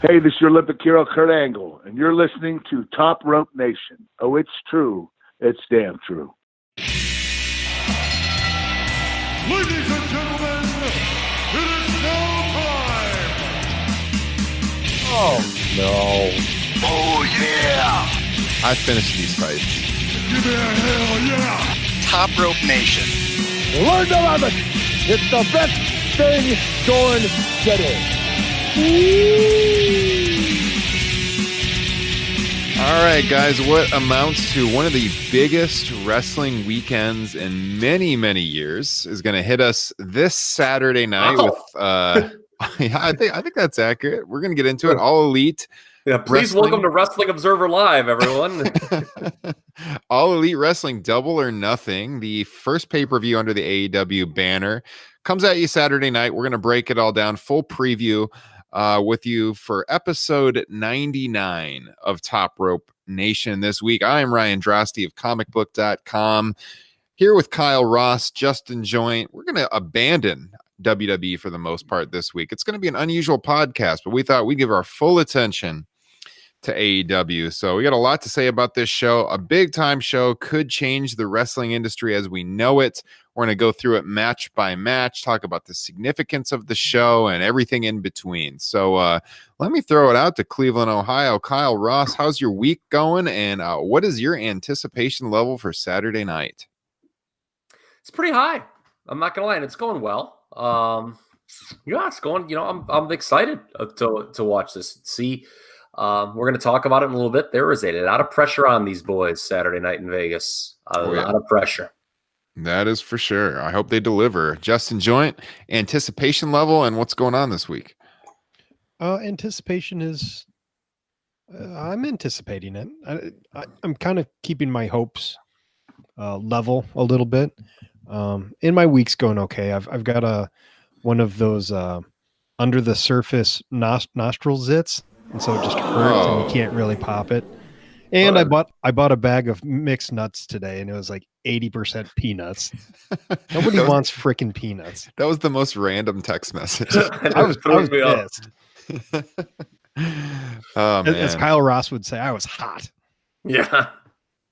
Hey, this is your Olympic hero, Kurt Angle, and you're listening to Top Rope Nation. Oh, it's true. It's damn true. Ladies and gentlemen, it is now time! Oh, no. Oh, yeah! I finished these fights. Give me a hell yeah! Top Rope Nation. Learn to love it. It's the best thing going today. All right, guys, what amounts to one of the biggest wrestling weekends in many, many years is going to hit us this Saturday night with yeah, I think that's accurate. We're going to get into it. All Elite. Yeah, please welcome to Wrestling Observer Live, everyone. All Elite Wrestling Double or Nothing, the first pay-per-view under the AEW banner, comes at you Saturday night. We're going to break it all down, full preview with you for episode 99 of Top Rope Nation this week. I am Ryan Drosty of comicbook.com, here with Kyle Ross, Justin Joint. We're going to abandon WWE for the most part this week. It's going to be an unusual podcast, but we thought we'd give our full attention to AEW. So we got a lot to say about this show. A big time show, could change the wrestling industry as we know it. We're going to go through it match by match, talk about the significance of the show and everything in between. So let me throw it out to Cleveland, Ohio. Kyle Ross, how's your week going? And what is your anticipation level for Saturday night? It's pretty high. I'm not gonna lie, and it's going well. Yeah, it's going. I'm excited to watch this. See, we're going to talk about it in a little bit. There is a lot of pressure on these boys Saturday night in Vegas. A lot of pressure. That is for sure. I hope they deliver. Justin Joint, anticipation level and what's going on this week? Anticipation is, I'm anticipating it. I'm kind of keeping my hopes level a little bit. And my week's going okay. I've got one of those under the surface nostril zits, and so it just hurts and you can't really pop it. And I bought a bag of mixed nuts today, and it was like 80% peanuts. Nobody wants freaking peanuts. That was the most random text message. I was pissed. Oh, man. As Kyle Ross would say, I was hot. Yeah.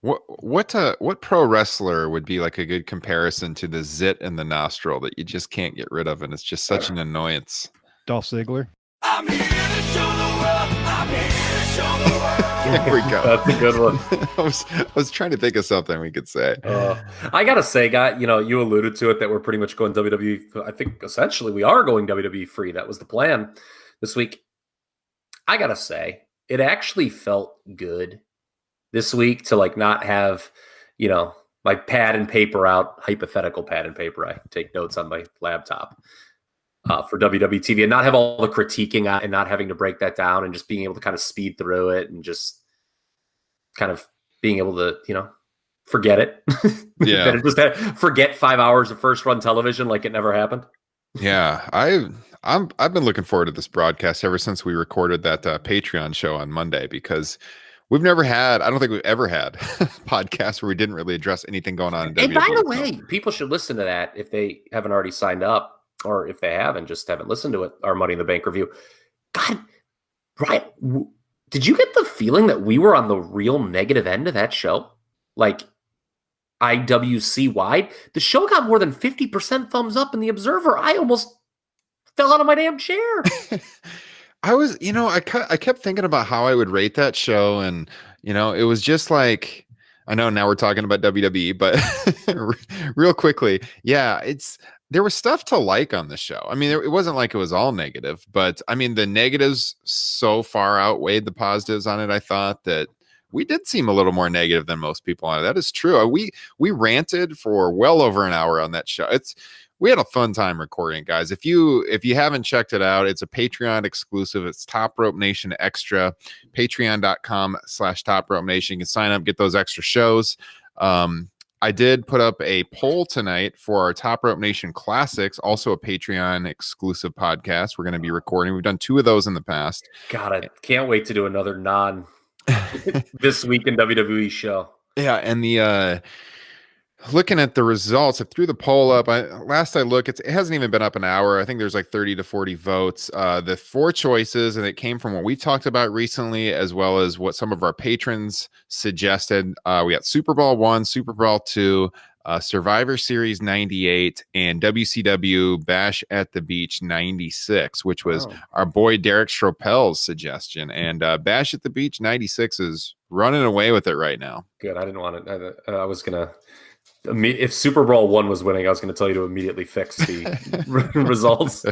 What pro wrestler would be like a good comparison to the zit in the nostril that you just can't get rid of, and it's just such an annoyance? Dolph Ziggler. I'm here to show the world. I'm here to show the world. There we go. That's a good one. I was trying to think of something we could say. I gotta say, guy, you alluded to it that we're pretty much going WWE. I think essentially we are going WWE free. That was the plan this week. I gotta say, it actually felt good this week to not have, my pad and paper out, hypothetical pad and paper. I take notes on my laptop for WWE TV and not have all the critiquing and not having to break that down and just being able to kind of speed through it and just kind of being able to, forget it. Yeah. Forget 5 hours of first run television like it never happened. Yeah. I've been looking forward to this broadcast ever since we recorded that Patreon show on Monday, because I don't think we've ever had podcasts where we didn't really address anything going on in WWE. And by the way, people should listen to that if they haven't already signed up, or if they haven't listened to it, our Money in the Bank review. God, right. Did you get the feeling that we were on the real negative end of that show? Like IWC wide? The show got more than 50% thumbs up in the Observer. I almost fell out of my damn chair. I kept thinking about how I would rate that show, and it was just like, I know now we're talking about WWE, but real quickly, yeah, there was stuff to like on the show. I mean, it wasn't like it was all negative, but I mean, the negatives so far outweighed the positives on it. I thought that we did seem a little more negative than most people on it. That is true. We ranted for well over an hour on that show. We had a fun time recording, guys. If you haven't checked it out, it's a Patreon exclusive. It's Top Rope Nation Extra, patreon.com/Top Rope Nation. You can sign up, get those extra shows. I did put up a poll tonight for our Top Rope Nation Classics, also a Patreon exclusive podcast we're going to be recording. We've done 2 of those in the past. God, I can't wait to do another This Week in WWE show. Yeah, and the looking at the results, I threw the poll up. Last I look, it hasn't even been up an hour. I think there's like 30 to 40 votes. The 4 choices, and it came from what we talked about recently, as well as what some of our patrons suggested. We got Super Bowl 1, Super Bowl 2, Survivor Series 98, and WCW Bash at the Beach 96, which was our boy Derek Stropel's suggestion. And Bash at the Beach 96 is running away with it right now. Good. I didn't want to. I was gonna. If Super Bowl 1 was winning, I was going to tell you to immediately fix the results.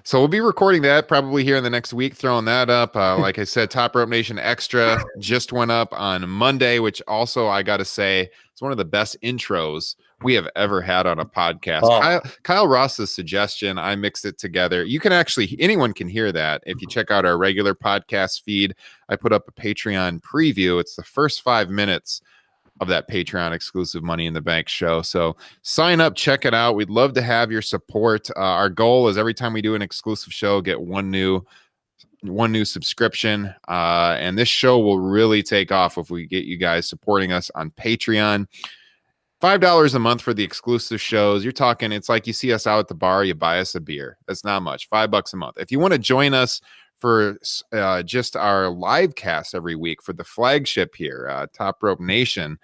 So we'll be recording that probably here in the next week, throwing that up. Like I said, Top Rope Nation Extra just went up on Monday, which also I got to say it's one of the best intros we have ever had on a podcast. Kyle Ross's suggestion, I mixed it together. You can actually, anyone can hear that if you check out our regular podcast feed. I put up a Patreon preview. It's the first 5 minutes of that Patreon exclusive Money in the Bank show. So sign up, check it out. We'd love to have your support. Our goal is every time we do an exclusive show, get one new subscription. And this show will really take off if we get you guys supporting us on Patreon. $5 a month for the exclusive shows. You're talking, it's like you see us out at the bar, you buy us a beer. That's not much. $5 a month. If you want to join us for just our live cast every week for the flagship here, Top Rope Nation,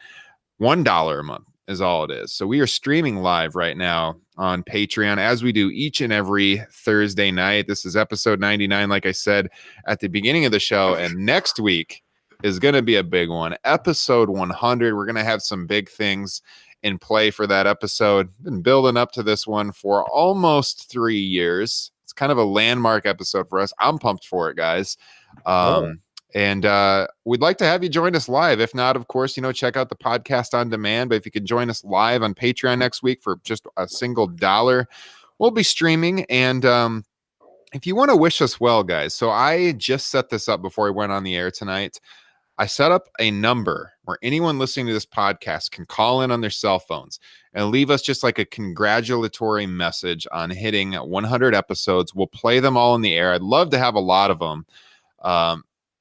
$1 a month is all it is. So we are streaming live right now on Patreon as we do each and every Thursday night. This is episode 99, like I said at the beginning of the show. And next week is going to be a big one. Episode 100. We're going to have some big things in play for that episode. Been building up to this one for almost 3 years. It's kind of a landmark episode for us. I'm pumped for it, guys. And we'd like to have you join us live. If not, of course, check out the podcast on demand. But if you could join us live on Patreon next week for just a single $1, we'll be streaming. And if you want to wish us well, guys, so I just set this up before I went on the air tonight. I set up a number where anyone listening to this podcast can call in on their cell phones and leave us just like a congratulatory message on hitting 100 episodes. We'll play them all in the air. I'd love to have a lot of them.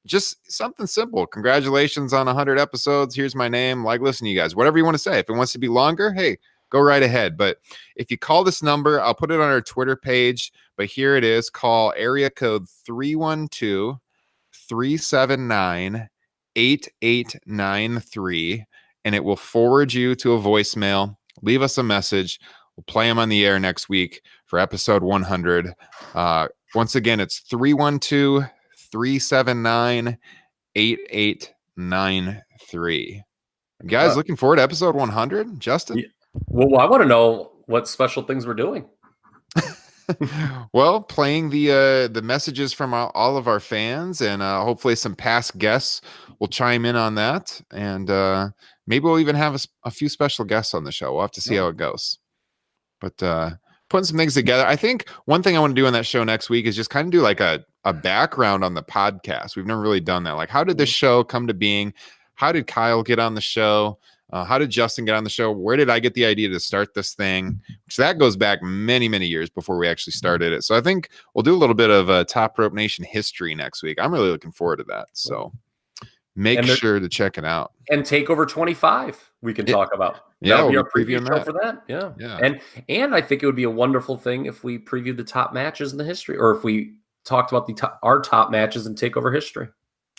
Just something simple. Congratulations on 100 episodes. Here's my name. Listen to you guys. Whatever you want to say. If it wants to be longer, hey, go right ahead. But if you call this number, I'll put it on our Twitter page. But here it is. Call area code 312-379-8893, and it will forward you to a voicemail. Leave us a message. We'll play them on the air next week for episode 100. Once again, it's 312-379-8893. Guys, looking forward to episode 100. Justin? Well, I want to know what special things we're doing. Well, playing the messages from all of our fans, and hopefully some past guests will chime in on that, and maybe we'll even have a few special guests on the show. We'll have to see how it goes. But putting some things together. I think one thing I want to do on that show next week is just kind of do like a background on the podcast. We've never really done that. Like, how did this show come to being? How did Kyle get on the show? How did Justin get on the show? Where did I get the idea to start this thing? So that goes back many, many years before we actually started it. So I think we'll do a little bit of Top Rope Nation history next week. I'm really looking forward to that. So make sure to check it out. And TakeOver 25 we can talk about. Yeah, we'll be be our our preview previewing show for that. Yeah. And I think it would be a wonderful thing if we previewed the top matches in the history, or if we talked about our top matches in TakeOver history.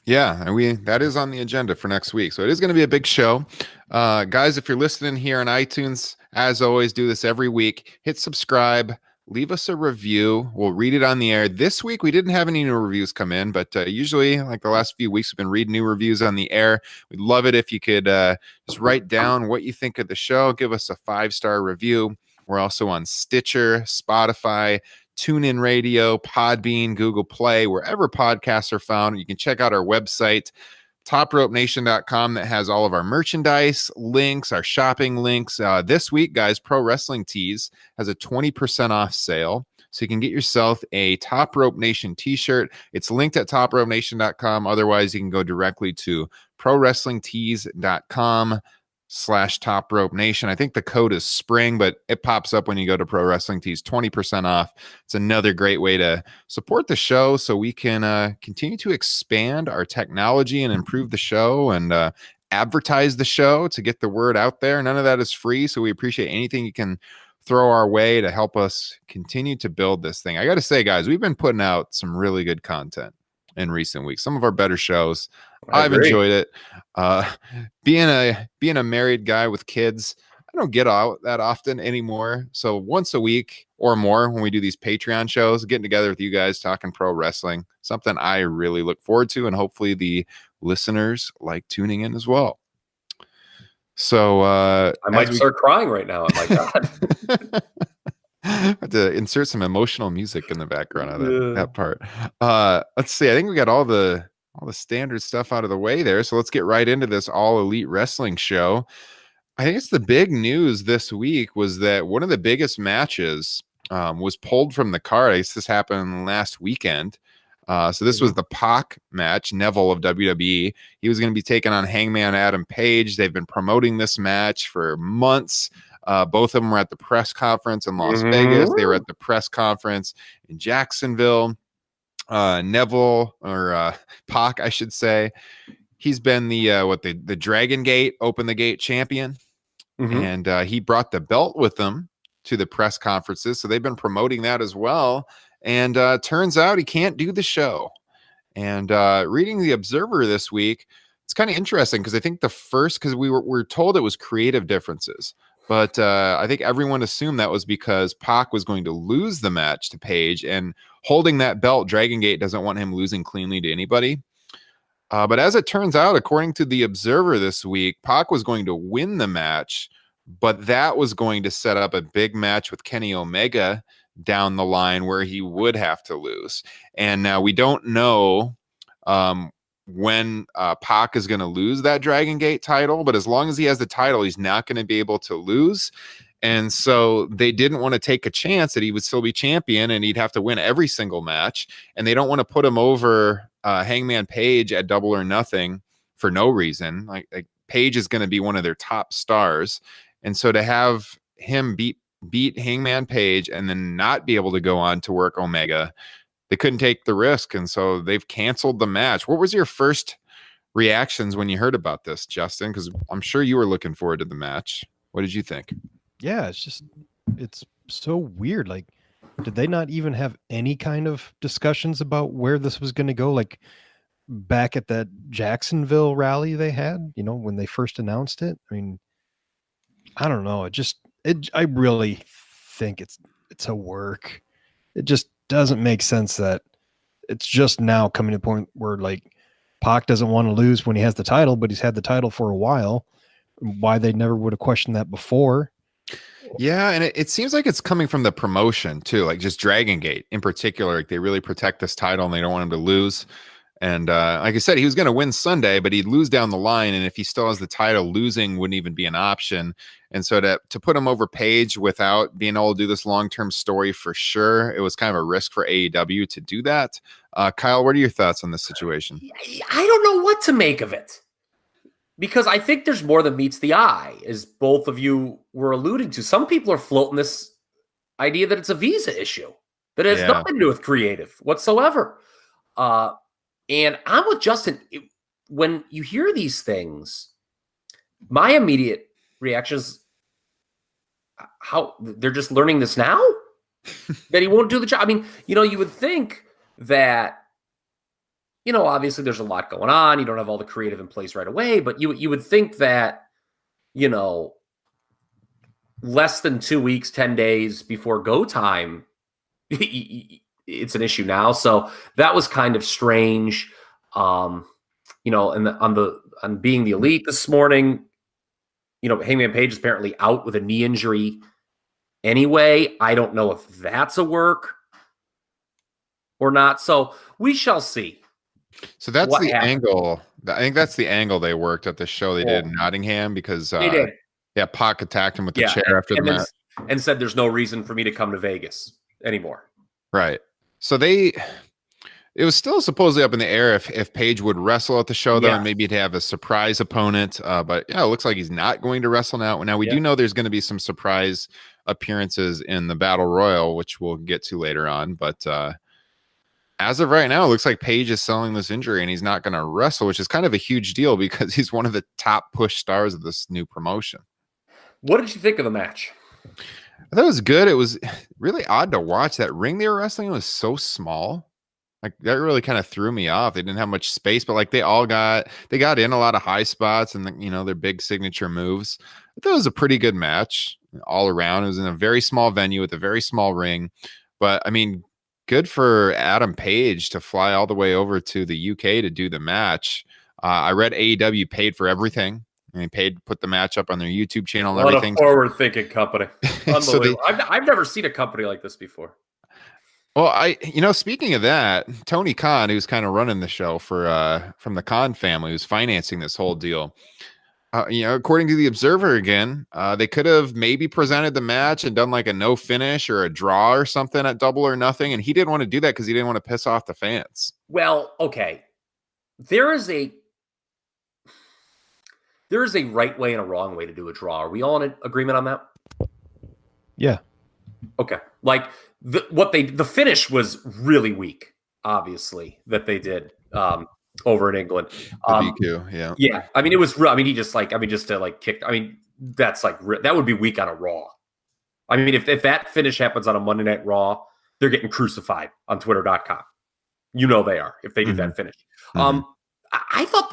Yeah, and that is on the agenda for next week. So it is going to be a big show. Guys, if you're listening here on iTunes, as always, do this every week. Hit subscribe. Leave us a review. We'll read it on the air. This week, we didn't have any new reviews come in, but usually, like the last few weeks, we've been reading new reviews on the air. We'd love it if you could just write down what you think of the show. Give us a 5-star review. We're also on Stitcher, Spotify, TuneIn Radio, Podbean, Google Play, wherever podcasts are found. You can check out our website, topropenation.com, that has all of our merchandise links, our shopping links. This week, guys, Pro Wrestling Tees has a 20% off sale. So you can get yourself a Top Rope Nation t-shirt. It's linked at topropenation.com. Otherwise, you can go directly to prowrestlingtees.com/Top Rope Nation. I think the code is spring, but it pops up when you go to Pro Wrestling Tees, 20% off. It's another great way to support the show so we can continue to expand our technology and improve the show and advertise the show to get the word out there. None of that is free. So we appreciate anything you can throw our way to help us continue to build this thing. I got to say, guys, we've been putting out some really good content in recent weeks. Some of our better shows. I've enjoyed it. Being a married guy with kids, I don't get out that often anymore. So once a week or more when we do these Patreon shows, getting together with you guys, talking pro wrestling, something I really look forward to, and hopefully the listeners like tuning in as well. So I might start crying right now. Oh my God. I have to insert some emotional music in the background of that part. Let's see. I think we got all the standard stuff out of the way there. So let's get right into this All Elite Wrestling show. I think it's the big news this week was that one of the biggest matches was pulled from the card. I guess this happened last weekend. So this was the PAC match, Neville of WWE. He was going to be taking on Hangman Adam Page. They've been promoting this match for months. Both of them were at the press conference in Las Vegas. They were at the press conference in Jacksonville. Neville, or PAC, I should say, he's been the Dragon Gate, Open the Gate champion. And he brought the belt with him to the press conferences. So they've been promoting that as well. And turns out he can't do the show. And reading the Observer this week, it's kind of interesting because I think because we were told it was creative differences. But I think everyone assumed that was because PAC was going to lose the match to Page, and holding that belt, Dragon Gate doesn't want him losing cleanly to anybody. But as it turns out, according to the Observer this week, PAC was going to win the match, but that was going to set up a big match with Kenny Omega down the line where he would have to lose. And now we don't know when PAC is going to lose that Dragon Gate title, but as long as he has the title, he's not going to be able to lose. And so they didn't want to take a chance that he would still be champion and he'd have to win every single match. And they don't want to put him over Hangman Page at Double or Nothing for no reason. Like Page is going to be one of their top stars. And so to have him beat Hangman Page and then not be able to go on to work Omega, they couldn't take the risk. And so they've canceled the match. What was your first reactions when you heard about this, Justin? Because I'm sure you were looking forward to the match. What did you think? Yeah, it's so weird. Like, did they not even have any kind of discussions about where this was going to go? Like back at that Jacksonville rally they had, when they first announced it. I mean, I don't know. I really think it's a work. It just doesn't make sense that it's just now coming to a point where like PAC doesn't want to lose when he has the title, but he's had the title for a while. Why they never would have questioned that before. Yeah, and it seems like it's coming from the promotion too, like just Dragon Gate in particular. Like they really protect this title and they don't want him to lose. And like I said, he was going to win Sunday, but he'd lose down the line. And if he still has the title, losing wouldn't even be an option. And so to put him over Page without being able to do this long-term story for sure, it was kind of a risk for AEW to do that. Kyle, what are your thoughts on this situation? I don't know what to make of it. Because I think there's more than meets the eye, as both of you were alluding to. Some people are floating this idea that it's a visa issue, that it has nothing to do with creative whatsoever. And I'm with Justin. When you hear these things, my immediate reaction is, how they're just learning this now? That he won't do the job. I mean, you would think that, obviously there's a lot going on. You don't have all the creative in place right away, but you would think that, less than 2 weeks, 10 days before go time, it's an issue now. So that was kind of strange. And on being the Elite this morning, Hangman Page is apparently out with a knee injury anyway. I don't know if that's a work or not. So we shall see. So that's the angle. I think that's the angle they worked at the show they did in Nottingham because they did. Yeah, PAC attacked him with the chair after the match and said there's no reason for me to come to Vegas anymore. Right. So it was still supposedly up in the air if Page would wrestle at the show though, and maybe he'd have a surprise opponent. But yeah, it looks like he's not going to wrestle now. Now we do know there's going to be some surprise appearances in the Battle Royal, which we'll get to later on. But As of right now, it looks like Page is selling this injury and he's not going to wrestle, which is kind of a huge deal because he's one of the top push stars of this new promotion. What did you think of the match? I thought it was good. It was really odd to watch. That ring they were wrestling was so small. Like that really kind of threw me off. They didn't have much space, but like they got in a lot of high spots and their big signature moves. I thought it was a pretty good match all around. It was in a very small venue with a very small ring, but I mean, good for Adam Page to fly all the way over to the UK to do the match. I read AEW paid for everything. I mean, paid to put the match up on their YouTube channel and everything. What a forward-thinking company. Unbelievable. So I've never seen a company like this before. Well, speaking of that, Tony Khan, who's kind of running the show for from the Khan family, who's financing this whole deal. According to the Observer again, they could have maybe presented the match and done like a no finish or a draw or something at Double or Nothing, and he didn't want to do that because he didn't want to piss off the fans. Well, okay, there is a right way and a wrong way to do a draw. Are we all in agreement on that? Yeah. Okay. Like the finish was really weak, obviously, that they did over in England. The DQ, yeah. Yeah. I mean, it was real. I mean, just to like kick. I mean, that's like that would be weak on a Raw. I mean, if that finish happens on a Monday Night Raw, they're getting crucified on Twitter.com. You know they are if they do that finish. Mm-hmm. I thought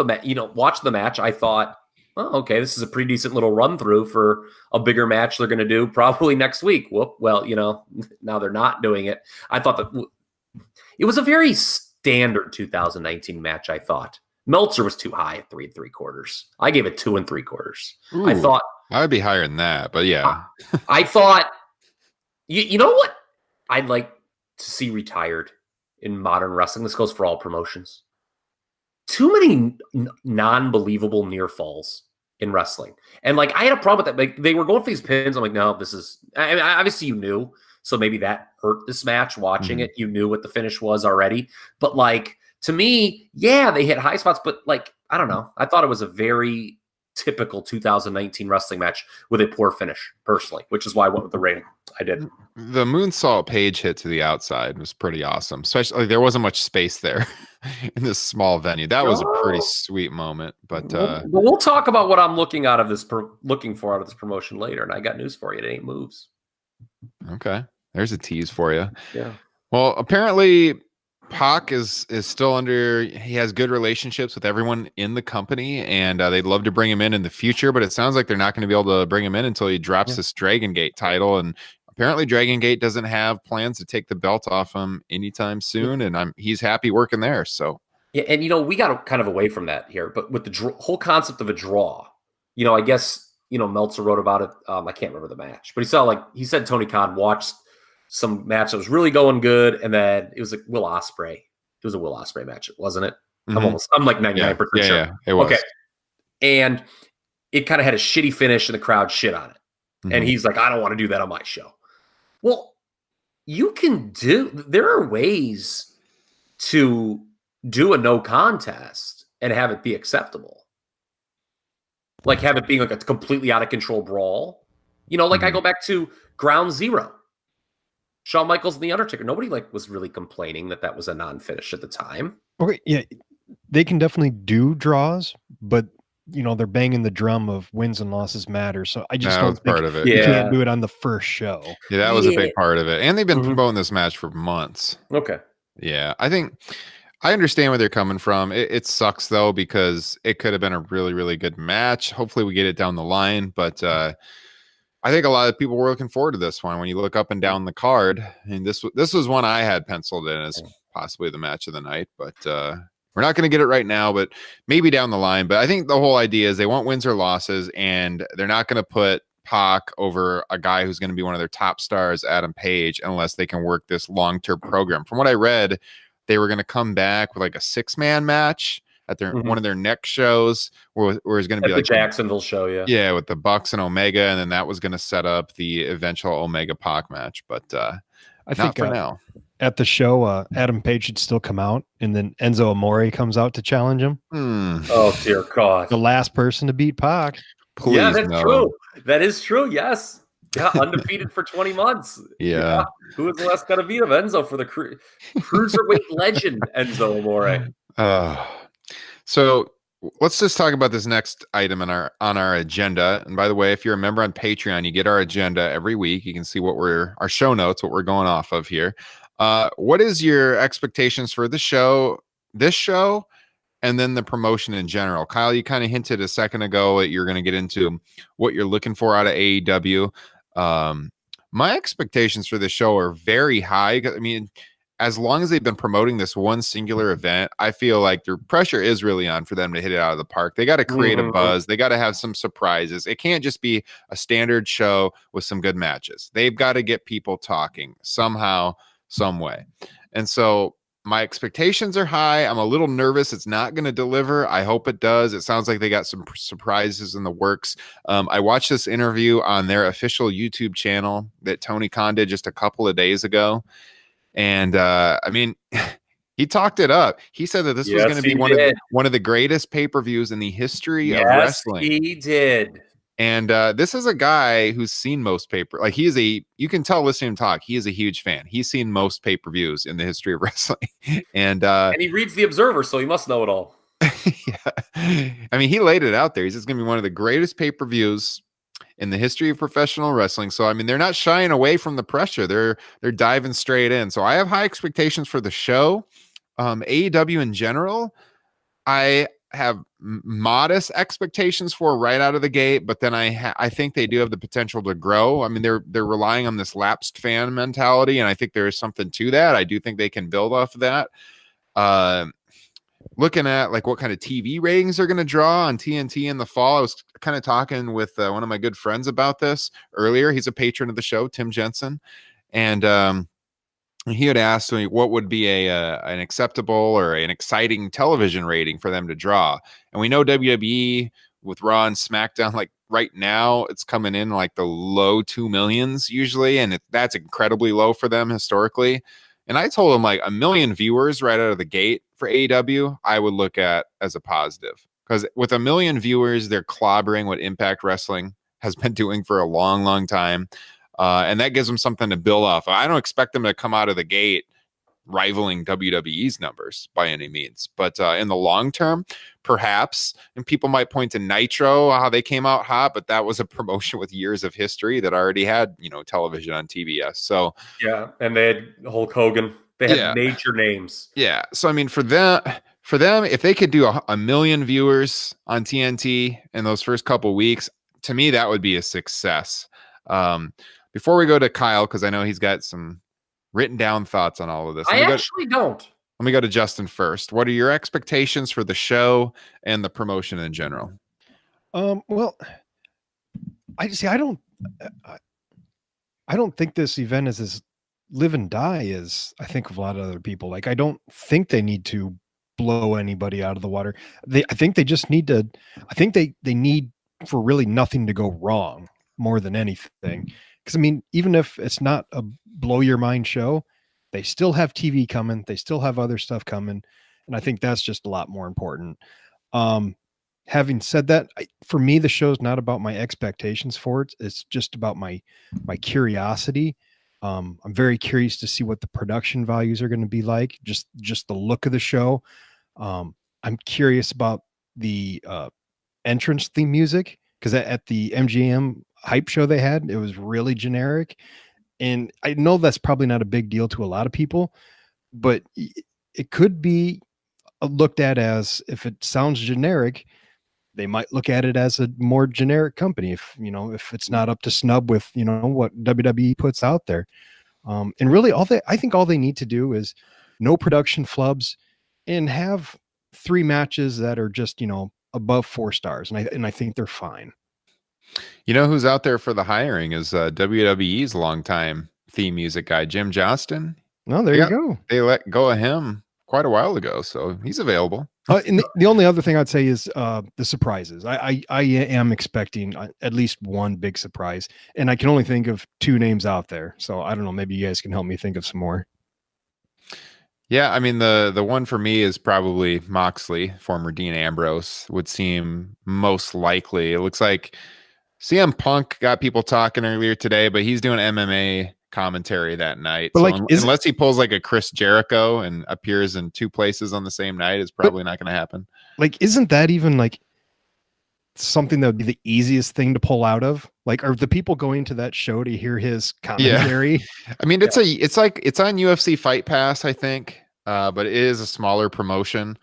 watching the match, I thought, oh, okay, this is a pretty decent little run through for a bigger match they're going to do probably next week. Well, now they're not doing it. I thought that it was a very standard 2019 match. I thought Meltzer was too high at 3 3/4. I gave it 2 3/4. Ooh, I thought I would be higher than that, but yeah. I thought, you know what I'd like to see retired in modern wrestling. This goes for all promotions. Too many non-believable near falls in wrestling. And like, I had a problem with that. Like, they were going for these pins. I'm like, no, this is, I mean, obviously you knew. So maybe that hurt this match watching it. You knew what the finish was already. But like, to me, yeah, they hit high spots, but like, I don't know. I thought it was a very typical 2019 wrestling match with a poor finish, personally, which is why I went with the rating I did. The moonsault Page hit to the outside was pretty awesome. Especially like, there wasn't much space there in this small venue. That was a pretty sweet moment. But we'll talk about what I'm looking for out of this promotion later. And I got news for you. It ain't moves. Okay, there's a tease for you. Yeah. Well, apparently PAC is still he has good relationships with everyone in the company, and they'd love to bring him in the future, but it sounds like they're not going to be able to bring him in until he drops this Dragon Gate title. And apparently Dragon Gate doesn't have plans to take the belt off him anytime soon, and he's happy working there. So yeah, and we got kind of away from that here, but with the whole concept of a draw, I guess Meltzer wrote about it. I can't remember the match, but he said Tony Khan watched some match that was really going good, and then it was like Will Ospreay. It was a Will Ospreay match, wasn't it? Mm-hmm. I'm like 99% sure. Yeah, it was. Okay. And it kind of had a shitty finish, and the crowd shit on it. Mm-hmm. And he's like, I don't want to do that on my show. Well, there are ways to do a no contest and have it be acceptable. Like have it being like a completely out of control brawl. I go back to Ground Zero. Shawn Michaels and The Undertaker. Nobody was really complaining that was a non-finish at the time. Okay, yeah, they can definitely do draws, but they're banging the drum of wins and losses matter. So I just don't think part of it. You can't do it on the first show. Yeah, that was a big part of it, and they've been promoting this match for months. Okay. Yeah, I understand where they're coming from. It sucks though because it could have been a really, really good match. Hopefully, we get it down the line, but. I think a lot of people were looking forward to this one. When you look up and down the card, and this was one I had penciled in as possibly the match of the night, but we're not going to get it right now, but maybe down the line. But I think the whole idea is they want wins or losses, and they're not going to put PAC over a guy who's going to be one of their top stars, Adam Page, unless they can work this long-term program. From what I read, they were going to come back with like a 6-man match at their one of their next shows where it's going to be like the Jacksonville show, yeah, with the Bucks and Omega, and then that was going to set up the eventual Omega PAC match, but I think for now. At the show, Adam Page should still come out, and then Enzo Amore comes out to challenge him. Oh dear God! The last person to beat PAC. Please, yeah, that's true. That is true. Yes. Yeah, undefeated for 20 months. Yeah. Who was the last guy to beat him? Enzo for the cruiserweight legend, Enzo Amore. So let's just talk about this next item on our agenda. And by the way, if you're a member on Patreon, you get our agenda every week. You can see our show notes, what we're going off of here. What is your expectations for this show, and then the promotion in general? Kyle, you kind of hinted a second ago that you're going to get into what you're looking for out of AEW. My expectations for this show are very high. I mean, as long as they've been promoting this one singular event, I feel like their pressure is really on for them to hit it out of the park. They got to create a buzz. They got to have some surprises. It can't just be a standard show with some good matches. They've got to get people talking somehow, some way. And so my expectations are high. I'm a little nervous it's not going to deliver. I hope it does. It sounds like they got some surprises in the works. I watched this interview on their official YouTube channel that Tony Khan did just a couple of days ago. And I mean, he talked it up. He said that this was going to be one of the greatest pay-per-views in the history of wrestling. He did. And this is a guy who's seen most like you can tell listening to him talk, he is a huge fan. He's seen most pay-per-views in the history of wrestling. And he reads the Observer, so he must know it all. Yeah. I mean, he laid it out there. He's just going to be one of the greatest pay-per-views in the history of professional wrestling. So, I mean, they're not shying away from the pressure. They're diving straight in. So I have high expectations for the show. AEW in general, I have modest expectations for right out of the gate, but then I think they do have the potential to grow. I mean, they're relying on this lapsed fan mentality, and I think there is something to that. I do think they can build off of that. Looking at like what kind of TV ratings they're going to draw on TNT in the fall. I was kind of talking with one of my good friends about this earlier. He's a patron of the show, Tim Jensen, and he had asked me what would be an acceptable or an exciting television rating for them to draw. And we know WWE with Raw and SmackDown, like right now, it's coming in like the low 2 millions usually, and that's incredibly low for them historically. And I told him like 1 million viewers right out of the gate for AEW, I would look at as a positive. Because with 1 million viewers, they're clobbering what Impact Wrestling has been doing for a long, long time. And that gives them something to build off. I don't expect them to come out of the gate rivaling WWE's numbers by any means. But in the long term, perhaps, and people might point to Nitro, how they came out hot, but that was a promotion with years of history that already had, television on TBS. So yeah, and they had Hulk Hogan. They had major names. Yeah. So I mean, for them, if they could do 1 million viewers on TNT in those first couple weeks, to me, that would be a success. Before we go to Kyle, because I know he's got some written down thoughts on all of this. I actually don't. Let me go to Justin first. What are your expectations for the show and the promotion in general? Well, I don't think this event is as live and die as I think of a lot of other people. Like, I don't think they need to blow anybody out of the water. I think they just need to. I think they need for really nothing to go wrong more than anything. Because I mean, even if it's not a blow your mind show, they still have TV coming. They still have other stuff coming. And I think that's just a lot more important. Having said that, for me, the show's not about my expectations for it. It's just about my curiosity. I'm very curious to see what the production values are going to be like. Just the look of the show. I'm curious about the entrance theme music, because at the MGM hype show they had, it was really generic. And I know that's probably not a big deal to a lot of people, but it could be looked at as, if it sounds generic, they might look at it as a more generic company. If it's not up to snub with, what WWE puts out there. And really I think all they need to do is no production flubs and have 3 matches that are just, above 4 stars. And I think they're fine. You know who's out there for the hiring is WWE's longtime theme music guy, Jim Johnston. Oh, there you go. They let go of him quite a while ago, so he's available. And the only other thing I'd say is the surprises. I am expecting at least one big surprise, and I can only think of 2 names out there. So I don't know. Maybe you guys can help me think of some more. Yeah, I mean, the one for me is probably Moxley, former Dean Ambrose, would seem most likely. It looks like CM Punk got people talking earlier today, but he's doing MMA commentary that night. But so like, unless he pulls like a Chris Jericho and appears in 2 places on the same night, it's probably not going to happen. Like, isn't that even like something that would be the easiest thing to pull out of? Like, are the people going to that show to hear his commentary? I mean, it's on UFC Fight Pass, I think, but it is a smaller promotion.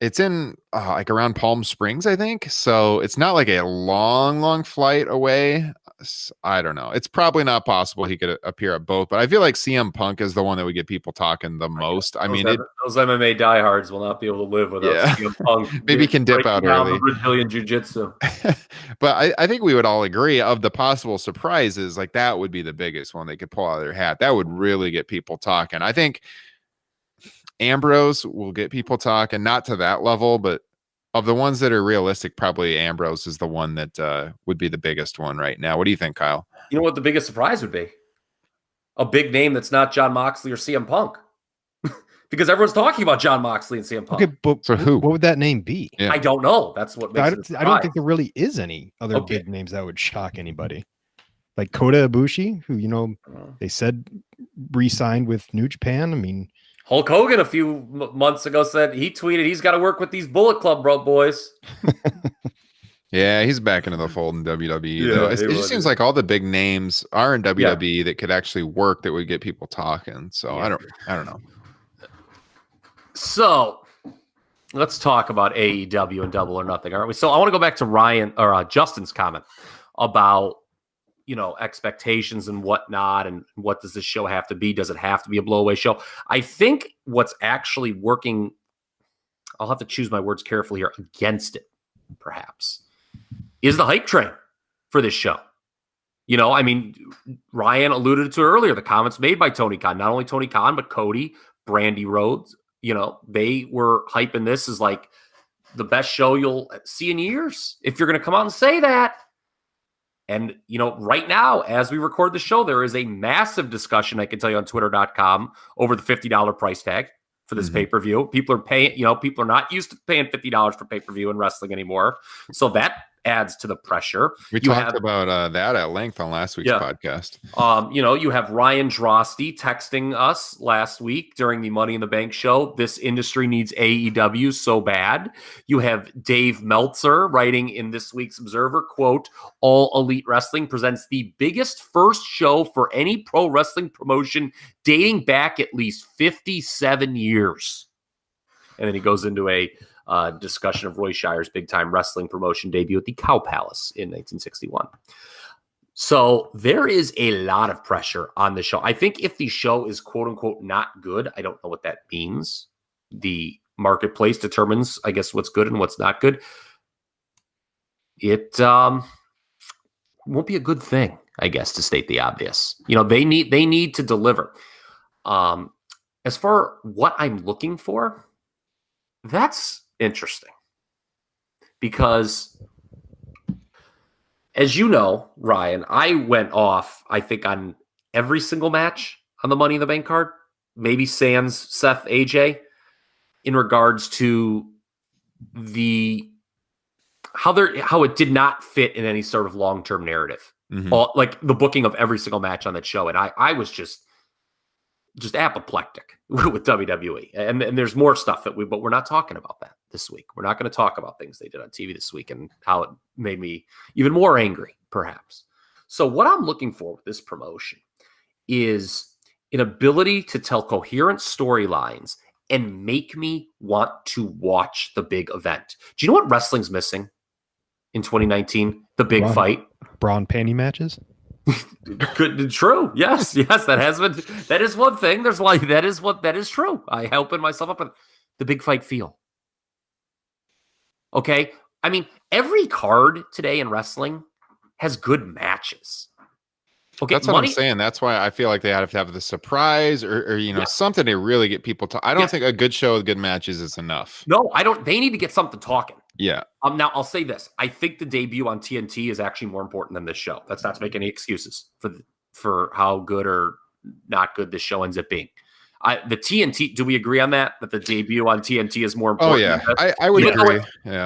It's in like around Palm Springs, I think. So it's not like a long flight away. I don't know. It's probably not possible he could appear at both, but I feel like CM Punk is the one that would get people talking the most. I mean, those MMA diehards will not be able to live without CM Punk. Maybe he can dip out early. Brazilian jiu-jitsu. But I think we would all agree of the possible surprises, like that would be the biggest one they could pull out of their hat. That would really get people talking. I think Ambrose will get people talking, not to that level, but of the ones that are realistic, probably Ambrose is the one that would be the biggest one right now. What do you think, Kyle? You know what the biggest surprise would be? A big name that's not John Moxley or CM Punk. Because everyone's talking about John Moxley and CM Punk. Okay, but so who? What would that name be? Yeah. I don't know. That's what makes I don't think there really is any other big names that would shock anybody. Like Kota Ibushi, who, they said re-signed with New Japan. I mean, Hulk Hogan a few months ago said he tweeted he's got to work with these Bullet Club boys. Yeah, he's back into the fold in WWE. Yeah, it just seems like all the big names are in WWE that could actually work, that would get people talking. So I don't know. So let's talk about AEW and Double or Nothing, aren't we? So I want to go back to Justin's comment about expectations and whatnot, and what does this show have to be? Does it have to be a blowaway show? I think what's actually working, I'll have to choose my words carefully here, against it, perhaps, is the hype train for this show. I mean, Ryan alluded to earlier, the comments made by Tony Khan, not only Tony Khan, but Cody, Brandy Rhodes, they were hyping this as like the best show you'll see in years, if you're going to come out and say that. And, right now, as we record the show, there is a massive discussion, I can tell you, on twitter.com over the $50 price tag for this pay-per-view. People are paying, people are not used to paying $50 for pay-per-view in wrestling anymore. So that adds to the pressure. We talked about that at length on last week's podcast. You have Ryan Drosty texting us last week during the Money in the Bank show. This industry needs AEW so bad. You have Dave Meltzer writing in this week's Observer, quote, "All Elite Wrestling presents the biggest first show for any pro wrestling promotion dating back at least 57 years. And then he goes into a discussion of Roy Shire's big-time wrestling promotion debut at the Cow Palace in 1961. So there is a lot of pressure on the show. I think if the show is quote-unquote not good, I don't know what that means. The marketplace determines, I guess, what's good and what's not good. It won't be a good thing, I guess, to state the obvious. They need to deliver. As for what I'm looking for, that's interesting, because as you know, Ryan, I went off, I think, on every single match on the Money in the Bank card, maybe sans Seth AJ, in regards to how it did not fit in any sort of long-term narrative. Like the booking of every single match on that show. And I was just apoplectic with WWE. And there's more stuff but we're not talking about that this week. We're not going to talk about things they did on TV this week and how it made me even more angry, perhaps. So what I'm looking for with this promotion is an ability to tell coherent storylines and make me want to watch the big event. Do you know what wrestling's missing in 2019? The big fight. Bra and panty matches? True. Yes. That is one thing. That is true. I open myself up with the big fight feel. Okay. I mean, every card today in wrestling has good matches. Okay. That's what I'm saying. That's why I feel like they have to have the surprise or something to really get people to. I don't think a good show with good matches is enough. No, I don't. They need to get something talking. Yeah. Now I'll say this. I think the debut on TNT is actually more important than this show. That's not to make any excuses for how good or not good this show ends up being. The TNT, do we agree on that? That the debut on TNT is more Oh important? yeah, I would agree.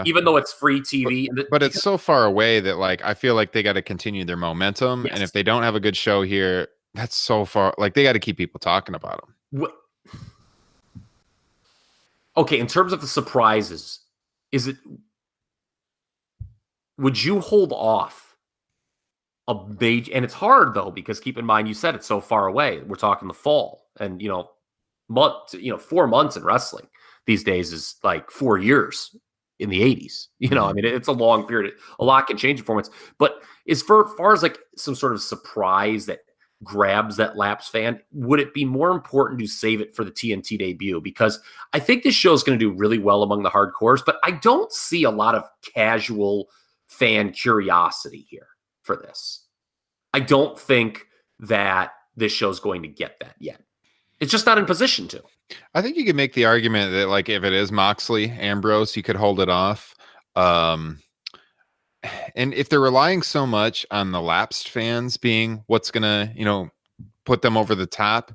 Even though it's free TV. But it's so far away that like I feel like they got to continue their momentum. Yes. And if they don't have a good show here, that's so far. Like they got to keep people talking about them. Okay, in terms of the surprises, would you hold off a major? And it's hard though, because keep in mind, you said it's so far away. We're talking the fall, and 4 months in wrestling these days is like 4 years in the 80s. I mean, it's a long period. A lot can change in 4 months. But as far as like some sort of surprise that grabs that Laps fan, would it be more important to save it for the TNT debut? Because I think this show is going to do really well among the hardcores, but I don't see a lot of casual fan curiosity here for this. I don't think that this show's going to get that yet. It's just not in position to. I think you could make the argument that like if it is Moxley, Ambrose, you could hold it off. And if they're relying so much on the lapsed fans being what's gonna, put them over the top,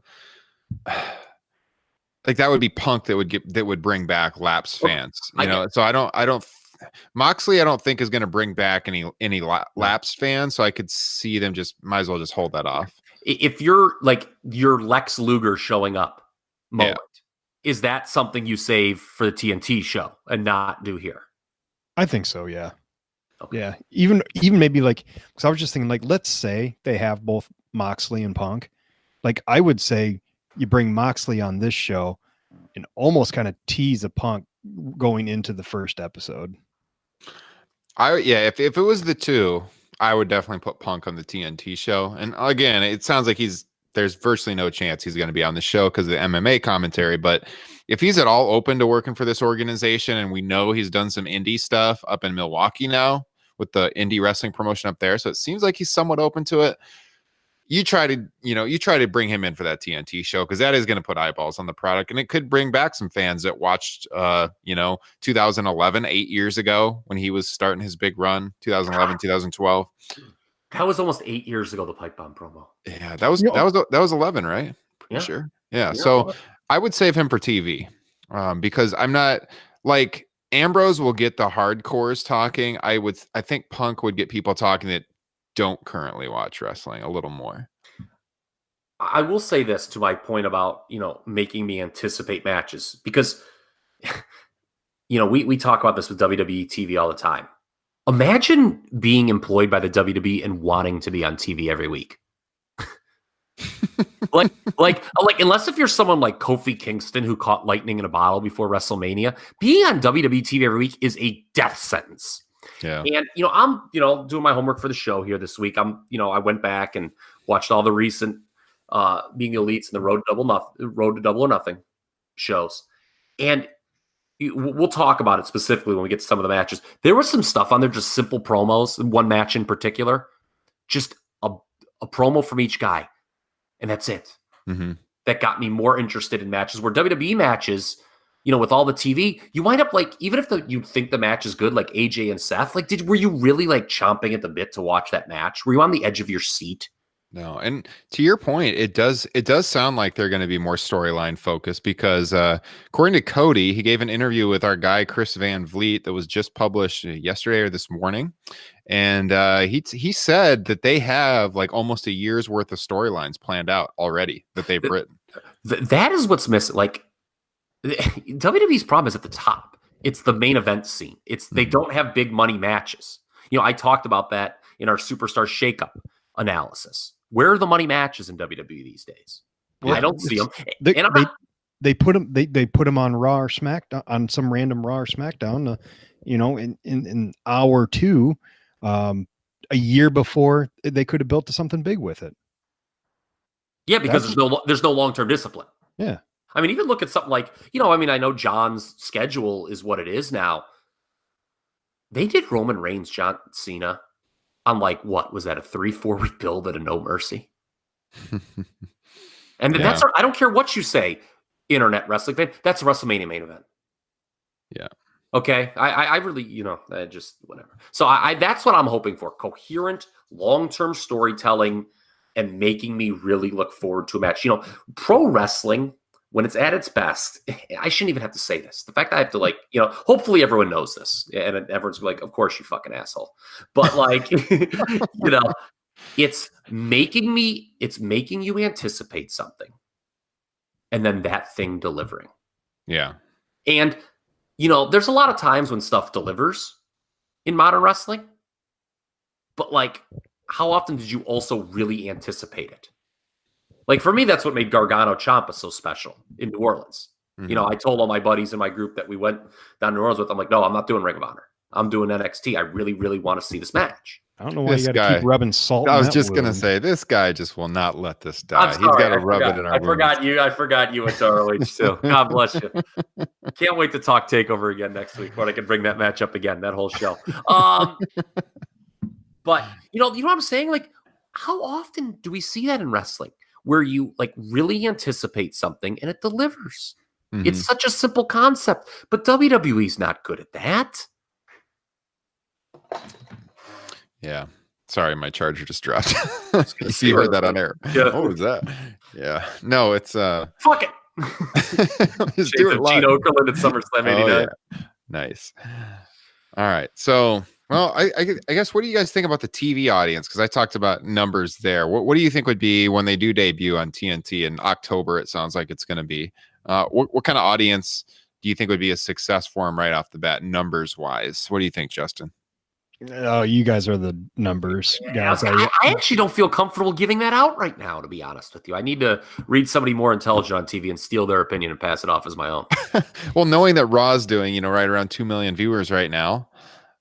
like that would be Punk that would bring back lapsed fans. So I don't Moxley I don't think is going to bring back any lapsed fans. So I could see them might as well just hold that off. If you're like your Lex Luger showing up moment, is that something you save for the TNT show and not do here? I think so. Yeah. Okay. Yeah. Even maybe like, because I was just thinking like, let's say they have both Moxley and Punk. Like I would say you bring Moxley on this show and almost kind of tease a Punk going into the first episode. If it was the two, I would definitely put Punk on the TNT show. And again, it sounds like there's virtually no chance he's going to be on the show because of the MMA commentary. But if he's at all open to working for this organization, and we know he's done some indie stuff up in Milwaukee now with the indie wrestling promotion up there, so it seems like he's somewhat open to it. You try to bring him in for that TNT show because that is going to put eyeballs on the product, and it could bring back some fans that watched 2011, 8 years ago when he was starting his big run, 2011, 2012. That was almost 8 years ago, the Pipe Bomb promo. Yeah, that was 11, right? Pretty sure. Yeah. So I would save him for TV because I'm not like Ambrose will get the hardcores talking. I think Punk would get people talking that don't currently watch wrestling a little more. I will say this to my point about, making me anticipate matches because, we talk about this with WWE TV all the time. Imagine being employed by the WWE and wanting to be on TV every week. like unless if you're someone like Kofi Kingston who caught lightning in a bottle before WrestleMania, being on WWE TV every week is a death sentence. Yeah. And I'm doing my homework for the show here this week. I went back and watched all the recent Being the Elites and the Road to Double or Nothing shows. And we'll talk about it specifically when we get to some of the matches. There was some stuff on there, just simple promos, one match in particular, just a promo from each guy. And that's it. Mm-hmm. That got me more interested in matches where WWE matches, with all the TV, you wind up like, even if you think the match is good, like AJ and Seth, like, were you really like chomping at the bit to watch that match? Were you on the edge of your seat? No. And to your point, it does sound like they're going to be more storyline focused because according to Cody, he gave an interview with our guy, Chris Van Vliet, that was just published yesterday or this morning. And he said that they have like almost a year's worth of storylines planned out already that they've written. That is what's missing. Like WWE's problem is at the top. It's the main event scene. They don't have big money matches. I talked about that in our Superstar Shakeup analysis. Where are the money matches in WWE these days? Well, I don't see them. They put them. They put them on Raw or SmackDown, on some random Raw or SmackDown. In hour two, a year before they could have built to something big with it. Yeah, because there's no long-term discipline. Yeah. I mean, even look at something like, I know John's schedule is what it is now. They did Roman Reigns, John Cena on like, what was that, a 3-4 week build at a No Mercy? And that's, I don't care what you say, internet wrestling fan, that's a WrestleMania main event. Yeah. Okay. I really, just whatever. So that's what I'm hoping for. Coherent, long-term storytelling and making me really look forward to a match. Pro wrestling when it's at its best, I shouldn't even have to say this. The fact that I have to like, hopefully everyone knows this, and everyone's like, of course you fucking asshole. But like, it's making you anticipate something, and then that thing delivering. Yeah. And there's a lot of times when stuff delivers in modern wrestling, but like, how often did you also really anticipate it? Like for me, that's what made Gargano Ciampa so special in New Orleans. Mm-hmm. I told all my buddies in my group that we went down to New Orleans with, I'm like, no, I'm not doing Ring of Honor. I'm doing NXT. I really, really want to see this match. I don't know why you got to keep rubbing salt. I was just going to say, this guy just will not let this die. He's got to rub it in our wounds. I forgot you went to ROH too. God bless you. Can't wait to talk TakeOver again next week when I can bring that match up again, that whole show. But you know what I'm saying? Like, how often do we see that in wrestling where you like really anticipate something and it delivers? Mm-hmm. It's such a simple concept, but WWE's not good at that. Yeah. Sorry, my charger just dropped. You heard that on air. Yeah. What was that? Yeah. No, it's fuck it. Just do it live. Gene Okerlund at SummerSlam 89. Yeah. Nice. All right. So, well, I guess what do you guys think about the TV audience? Because I talked about numbers there. What do you think would be when they do debut on TNT in October? It sounds like it's going to be. What kind of audience do you think would be a success for them right off the bat, numbers wise? What do you think, Justin? Oh, you guys are the numbers guys. I actually don't feel comfortable giving that out right now, to be honest with you. I need to read somebody more intelligent on TV and steal their opinion and pass it off as my own. Well, knowing that Raw's doing, right around 2 million viewers right now,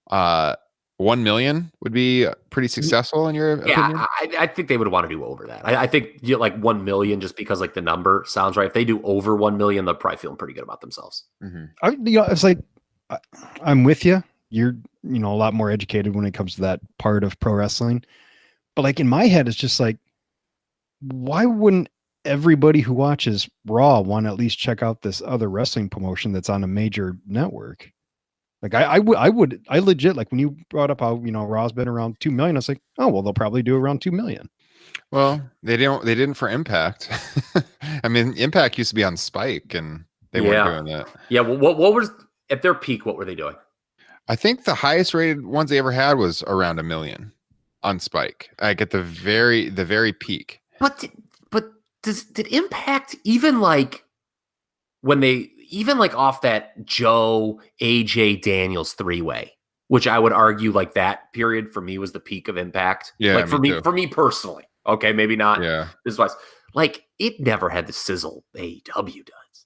1 million would be pretty successful in your opinion? I think they would want to do over that. I think like 1 million just because like the number sounds right. If they do over 1 million, they're probably feeling pretty good about themselves. Mm-hmm. It's like I'm with you. You're a lot more educated when it comes to that part of pro wrestling, but like in my head, it's just like, why wouldn't everybody who watches Raw want to at least check out this other wrestling promotion that's on a major network? Like I legit, like when you brought up how, Raw's been around 2 million, I was like, oh, well, they'll probably do around 2 million. Well, they didn't for Impact. I mean, Impact used to be on Spike and they weren't doing that. Yeah. Well, what was at their peak? What were they doing? I think the highest rated ones they ever had was around 1 million on Spike. Like at the very peak. But did Impact even like when they even like off that Joe AJ Daniels 3-way, which I would argue like that period for me was the peak of Impact. Yeah, like for me personally. Okay, maybe not. Yeah. This was like it never had the sizzle AEW does.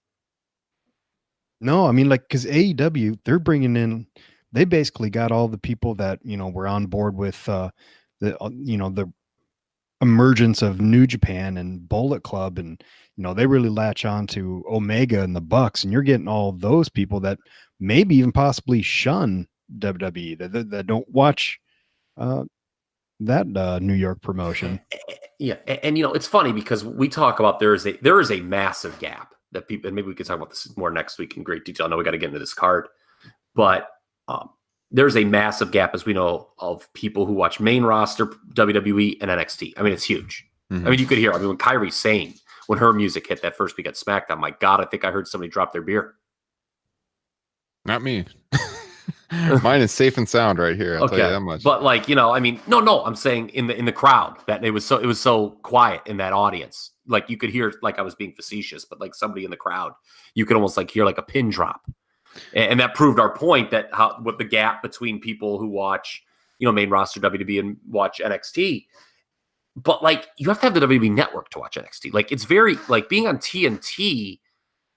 No, I mean like because AEW they're bringing in. They basically got all the people that, were on board with the emergence of New Japan and Bullet Club. And, they really latch on to Omega and the Bucks. And you're getting all those people that maybe even possibly shun WWE, that don't watch that New York promotion. Yeah. And, it's funny because we talk about there is a massive gap that people, and maybe we could talk about this more next week in great detail. I know we got to get into this card, but there's a massive gap, as we know, of people who watch main roster WWE and NXT. I mean, it's huge. Mm-hmm. I mean, you could hear. I mean, when Kairi Sane, when her music hit that first week at SmackDown, my God, I think I heard somebody drop their beer. Not me. Mine is safe and sound right here. I'll tell you that much. But like, I mean, no, I'm saying in the crowd that it was so quiet in that audience. Like you could hear, like I was being facetious, but like somebody in the crowd, you could almost like hear like a pin drop. And that proved our point that what the gap between people who watch, main roster WWE and watch NXT. But like, you have to have the WWE network to watch NXT. Like it's very like being on TNT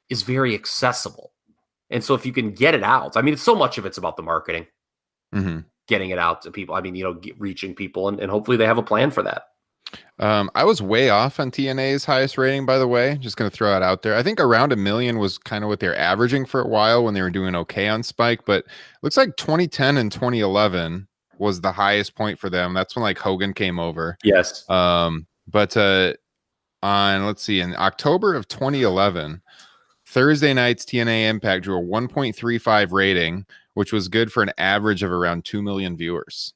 is very accessible. And so if you can get it out, I mean, it's so much of it's about the marketing, getting it out to people. I mean, reaching people and hopefully they have a plan for that. I was way off on TNA's highest rating, by the way. Just going to throw it out there. I think around 1 million was kind of what they're averaging for a while when they were doing okay on Spike. But it looks like 2010 and 2011 was the highest point for them. That's when like Hogan came over. Yes. But let's see, in October of 2011, Thursday night's TNA Impact drew a 1.35 rating, which was good for an average of around 2 million viewers.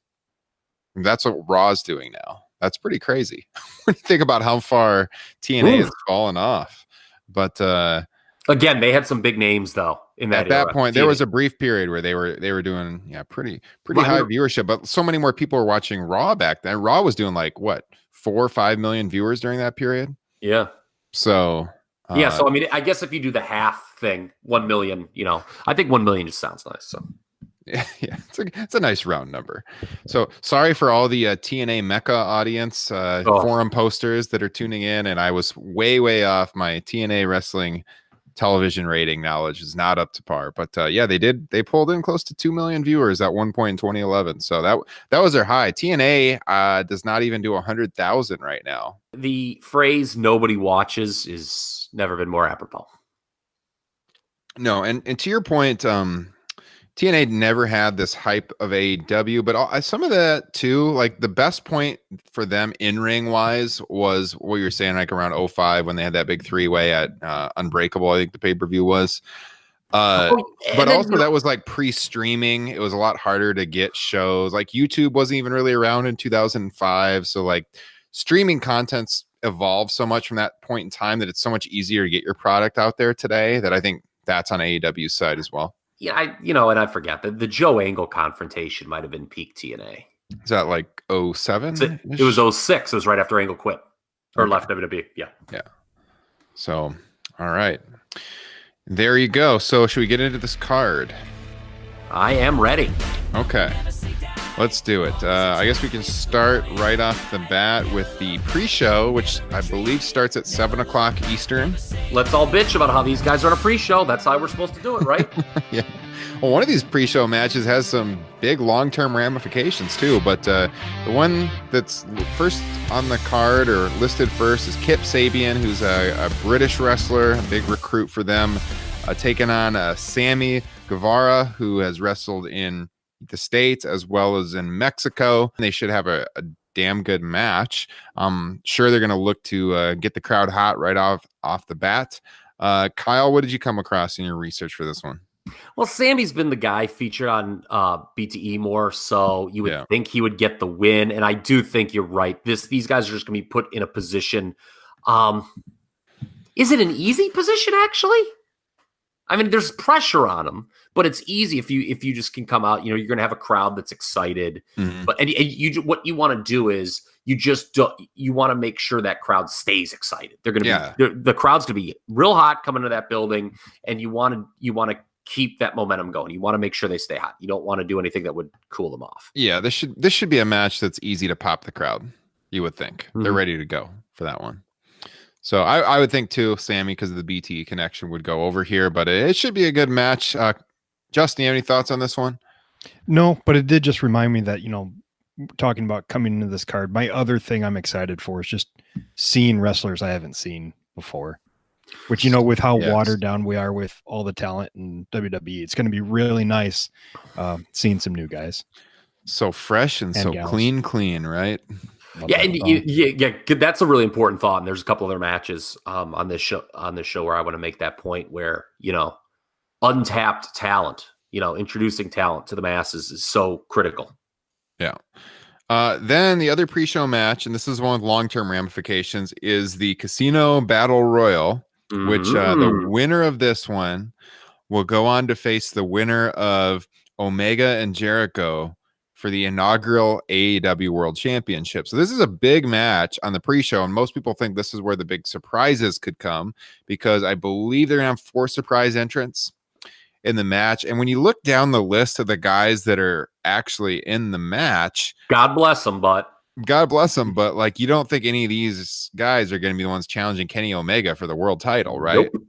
And that's what Raw's doing now. That's pretty crazy when you think about how far TNA has fallen off. But again, they had some big names though in that at that era. point, there was a brief period where they were doing pretty high viewership, but so many more people were watching Raw back then. Raw was doing like what 4 or 5 million viewers during that period. Yeah. So so I mean, I guess if you do the half thing, 1 million, I think 1 million just sounds nice. So yeah, it's a nice round number. So sorry for all the TNA Mecca audience, forum posters that are tuning in, and I was way off. My TNA wrestling television rating knowledge is not up to par, but they pulled in close to 2 million viewers at one point in 2011. So that was their high. TNA does not even do 100,000 right now. The phrase "nobody watches" is never been more apropos. No, and to your point, TNA never had this hype of AEW, but some of that too, like the best point for them in ring wise was what you were saying, like around 2005 when they had that big 3-way at Unbreakable, I think the pay-per-view was. But also that was like pre-streaming. It was a lot harder to get shows. Like YouTube wasn't even really around in 2005. So like streaming content's evolved so much from that point in time that it's so much easier to get your product out there today that I think that's on AEW's side as well. Yeah, and I forget the Joe Angle confrontation might have been peak TNA. Is that like 07? It was 06. It was right after Angle quit or left WWE. Yeah. So, all right. There you go. So, should we get into this card? I am ready. Okay. Let's do it. I guess we can start right off the bat with the pre-show, which I believe starts at 7 o'clock Eastern. Let's all bitch about how these guys are on a pre-show. That's how we're supposed to do it, right? Yeah. Well, one of these pre-show matches has some big long-term ramifications too, but the one that's first on the card or listed first is Kip Sabian, who's a British wrestler, a big recruit for them, taking on Sammy Guevara, who has wrestled in the States as well as in Mexico. They should have a damn good match. I'm sure they're going to look to get the crowd hot right off the bat. Kyle, what did you come across in your research for this one? Well, Sammy's been the guy featured on BTE more, so you would think he would get the win. And I do think you're right. These guys are just going to be put in a position. Is it an easy position, actually? I mean, there's pressure on them, but it's easy if you just can come out. You're going to have a crowd that's excited. Mm-hmm. But what you want to do is you want to make sure that crowd stays excited. They're going to be the crowd's going to be real hot coming to that building, and you want to keep that momentum going. You want to make sure they stay hot. You don't want to do anything that would cool them off. Yeah, this should be a match that's easy to pop the crowd. You would think they're ready to go for that one. So I would think too, Sammy, because of the BTE connection, would go over here, but it should be a good match. Justin, you have any thoughts on this one? No, but it did just remind me that, talking about coming into this card, my other thing I'm excited for is just seeing wrestlers I haven't seen before, which, with how watered down we are with all the talent in WWE, it's going to be really nice seeing some new guys. So fresh and so gals. clean, right? That's a really important thought. And there's a couple other matches on this show where I want to make that point where, untapped talent, introducing talent to the masses is so critical. Yeah. Then the other pre-show match, and this is one with long-term ramifications, is the Casino Battle Royal, which the winner of this one will go on to face the winner of Omega and Jericho for the inaugural AEW World Championship. So this is a big match on the pre-show, and most people think this is where the big surprises could come, because I believe they're going to have 4 surprise entrants in the match. And when you look down the list of the guys that are actually in the match, God bless them, but like, you don't think any of these guys are going to be the ones challenging Kenny Omega for the world title, right? Nope.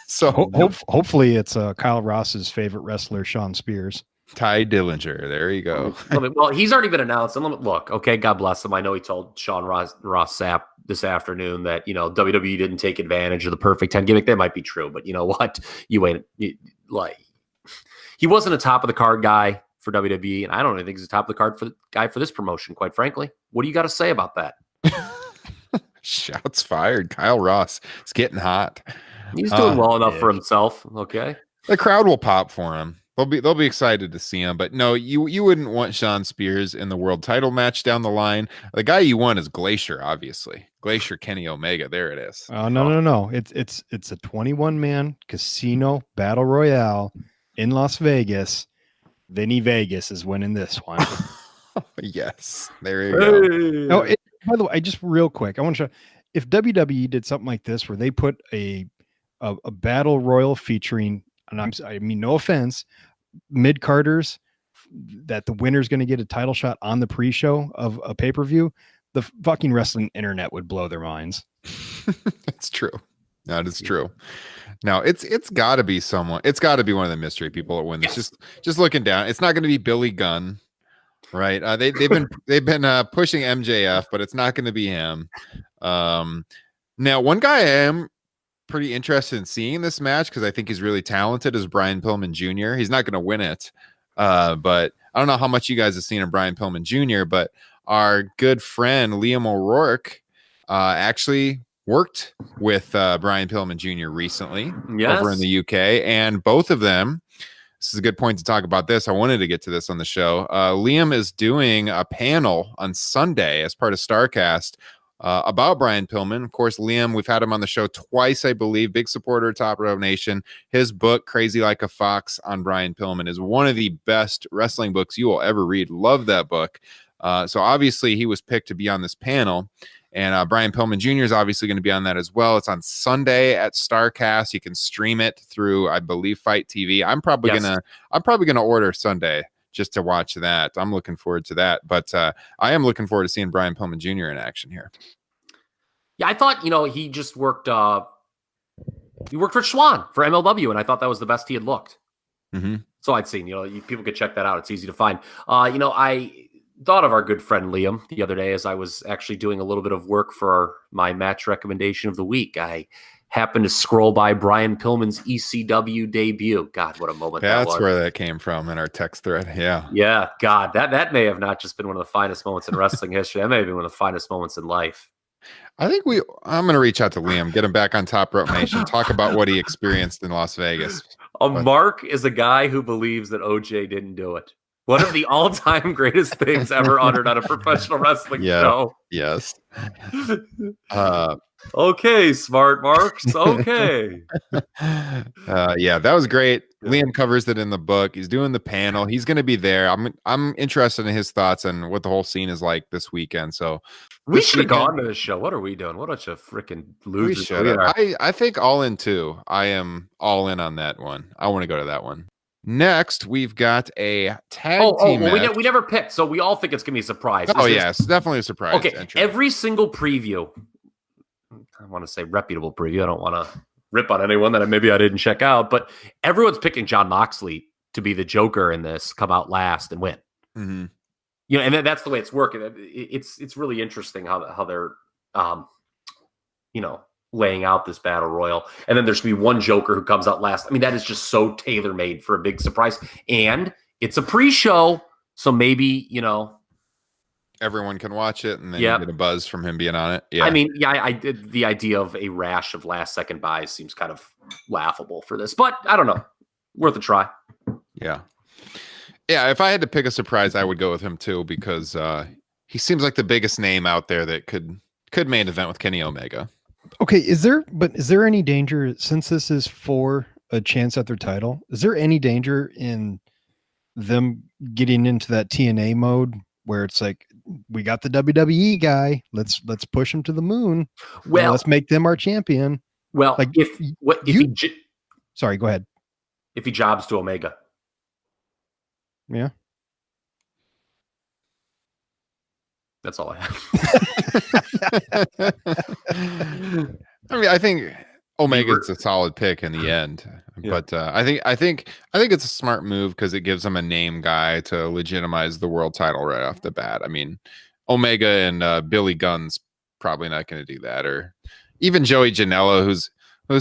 So hopefully it's Kyle Ross's favorite wrestler, Sean Spears. Ty Dillinger. There you go. Well, he's already been announced. And look, okay, God bless him. I know he told Sean Ross Sapp this afternoon that, WWE didn't take advantage of the perfect 10 gimmick. That might be true, but you know what? He wasn't a top of the card guy for WWE, and I don't even think he's a top of the card guy for this promotion, quite frankly. What do you got to say about that? Shots fired. Kyle Ross is getting hot. He's doing well enough for himself. Okay. The crowd will pop for him. They'll be excited to see him, but no, you wouldn't want Sean Spears in the world title match down the line. The guy you want is Glacier, obviously. Glacier Kenny Omega. There it is. Oh no. It's a 21-man casino battle royale in Las Vegas. Vinny Vegas is winning this one. Yes, there you go. Oh, by the way, I just real quick, I want to show if WWE did something like this where they put a battle royal featuring, and I mean no offense, mid carders, that the winner's going to get a title shot on the pre-show of a pay-per-view, the fucking wrestling internet would blow their minds. That's true. That is true. Now it's got to be someone. It's got to be one of the mystery people that win this. Just looking down, it's not going to be Billy Gunn, right? They've been pushing MJF, but it's not going to be him. Now one guy I am pretty interested in seeing this match because I think he's really talented is Brian Pillman Jr. He's not going to win it, but I don't know how much you guys have seen of Brian Pillman Jr. But our good friend Liam O'Rourke actually worked with Brian Pillman Jr. recently over in the UK, and both of them. This is a good point to talk about this. I wanted to get to this on the show. Liam is doing a panel on Sunday as part of StarCast about Brian Pillman. Of course, Liam, we've had him on the show twice, I believe. Big supporter of Top Rope Nation. His book, Crazy Like a Fox on Brian Pillman, is one of the best wrestling books you will ever read. Love that book. So obviously he was picked to be on this panel. And Brian Pillman Jr. is obviously going to be on that as well. It's on Sunday at StarCast. You can stream it through, I believe, Fight TV. I'm probably gonna order Sunday just to watch that. I'm looking forward to that. But I am looking forward to seeing Brian Pillman Jr. in action here. Yeah, I thought he just worked. He worked for Schwann for MLW, and I thought that was the best he had looked. Mm-hmm. So I'd seen. People could check that out. It's easy to find. I thought of our good friend Liam the other day as I was actually doing a little bit of work for my match recommendation of the week. I happened to scroll by Brian Pillman's ECW debut. God, what a moment that was. That's where that came from in our text thread. Yeah. Yeah. God, that may have not just been one of the finest moments in wrestling history. That may have been one of the finest moments in life. I think I'm going to reach out to Liam, get him back on Top Rope Nation, talk about what he experienced in Las Vegas. Mark is a guy who believes that OJ didn't do it. One of the all-time greatest things ever uttered on a professional wrestling show. Yes. Okay, smart marks. Okay. Yeah, that was great. Liam covers it in the book. He's doing the panel. He's going to be there. I'm interested in his thoughts on what the whole scene is like this weekend. So we should have gone to this show. What are we doing? What a bunch of freaking losers. I think all in too. I am all in on that one. I want to go to that one. Next, we've got a tag team match. We never picked, so we all think it's going to be a surprise. Yes, definitely a surprise. Okay, entry. Every single preview, I want to say reputable preview. I don't want to rip on anyone that maybe I didn't check out, but everyone's picking Jon Moxley to be the Joker in this, come out last and win. Mm-hmm. And that's the way it's working. It's really interesting how they're, laying out this battle royal. And then there's going to be one Joker who comes out last. I mean, that is just so tailor-made for a big surprise. And it's a pre-show, so maybe, everyone can watch it and then you get a buzz from him being on it. Yeah. I mean, I did the idea of a rash of last-second buys seems kind of laughable for this. But I don't know. Worth a try. Yeah. Yeah, if I had to pick a surprise, I would go with him too because he seems like the biggest name out there that could main event with Kenny Omega. Okay, is there any danger, since this is for a chance at their title, is there any danger in them getting into that TNA mode where it's like, we got the WWE guy, let's push him to the moon. Well, let's make them our champion. Well, like sorry, go ahead. If he jobs to Omega. Yeah. That's all I have. I mean, I think Omega's a solid pick in the end, but I think it's a smart move because it gives him a name guy to legitimize the world title right off the bat. I mean, Omega and Billy Gunn's probably not going to do that, or even Joey Janela, who's